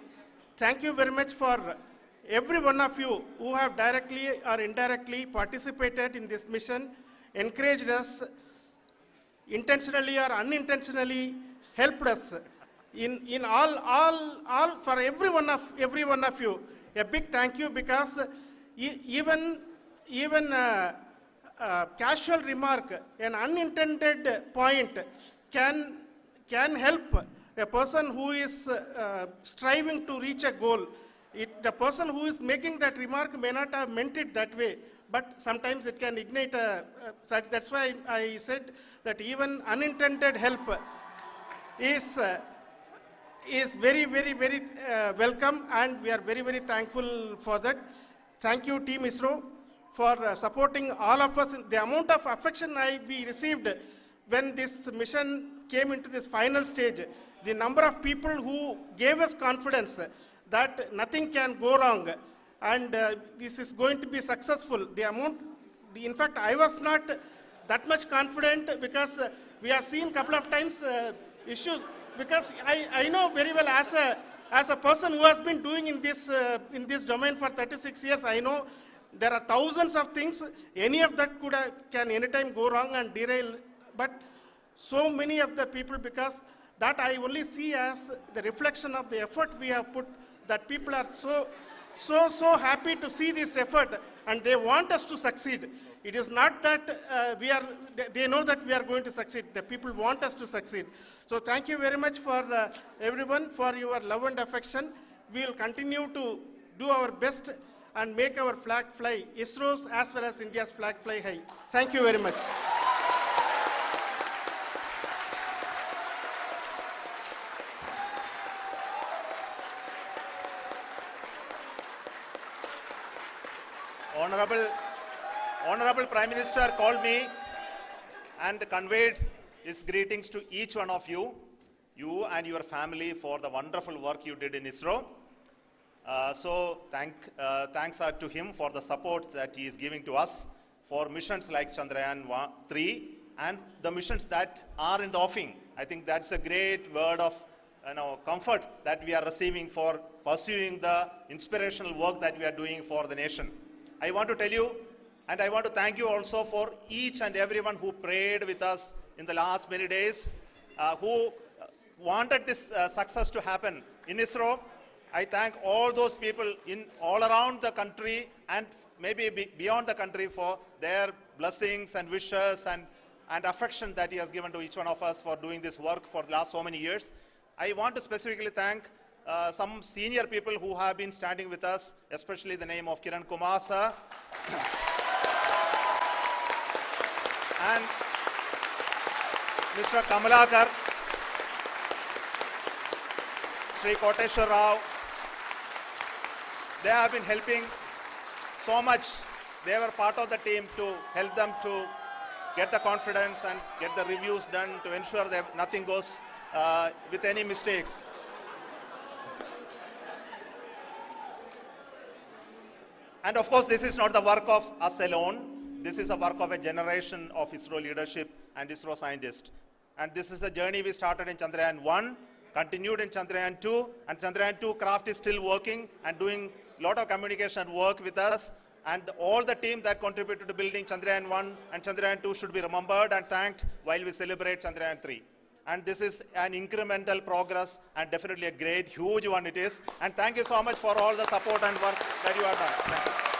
Thank you very much for every one of you who have directly or indirectly participated in this mission, encouraged us, intentionally or unintentionally helped us in all for every one of you. A big thank you, because even casual remark, an unintended point can help a person who is striving to reach a goal. The person who is making that remark may not have meant it that way, but sometimes it can ignite that's why I said that even unintended help is very, very, very welcome, and we are very, very thankful for that. Thank you, Team ISRO, for supporting all of us. The amount of affection we received when this mission came into this final stage, the number of people who gave us confidence that nothing can go wrong, and this is going to be successful. In fact, I was not that much confident because we have seen a couple of times issues. Because I know very well as a person who has been doing in this domain for 36 years, I know there are thousands of things. Any of that can anytime go wrong and derail. But so many of the people, because that I only see as the reflection of the effort we have put, that people are so happy to see this effort and they want us to succeed. It is not that they know that we are going to succeed. The people want us to succeed. So thank you very much for everyone for your love and affection. We will continue to do our best and make our flag fly, ISRO's as well as India's flag fly high. Thank you very much. Honorable Prime Minister called me and conveyed his greetings to each one of you and your family for the wonderful work you did in ISRO. Thanks are to him for the support that he is giving to us for missions like Chandrayaan 3 and the missions that are in the offing. I think that's a great word of comfort that we are receiving for pursuing the inspirational work that we are doing for the nation. I want to tell you, and I want to thank you also for each and everyone who prayed with us in the last many days, who wanted this success to happen in ISRO. I thank all those people all around the country and maybe beyond the country for their blessings and wishes and affection that he has given to each one of us for doing this work for the last so many years. I want to specifically thank some senior people who have been standing with us, especially the name of Kiran Kumar sir and Mr. Kamalakar, Sri Koteshwar Rao. They have been helping so much. They were part of the team to help them to get the confidence and get the reviews done to ensure that nothing goes with any mistakes. And of course, this is not the work of us alone. This is a work of a generation of ISRO leadership and ISRO scientists. And this is a journey we started in Chandrayaan 1, continued in Chandrayaan 2, and Chandrayaan 2 craft is still working and doing a lot of communication work with us. And all the team that contributed to building Chandrayaan 1 and Chandrayaan 2 should be remembered and thanked while we celebrate Chandrayaan 3. And this is an incremental progress and definitely a great, huge one it is. And thank you so much for all the support and work that you have done. Thank you.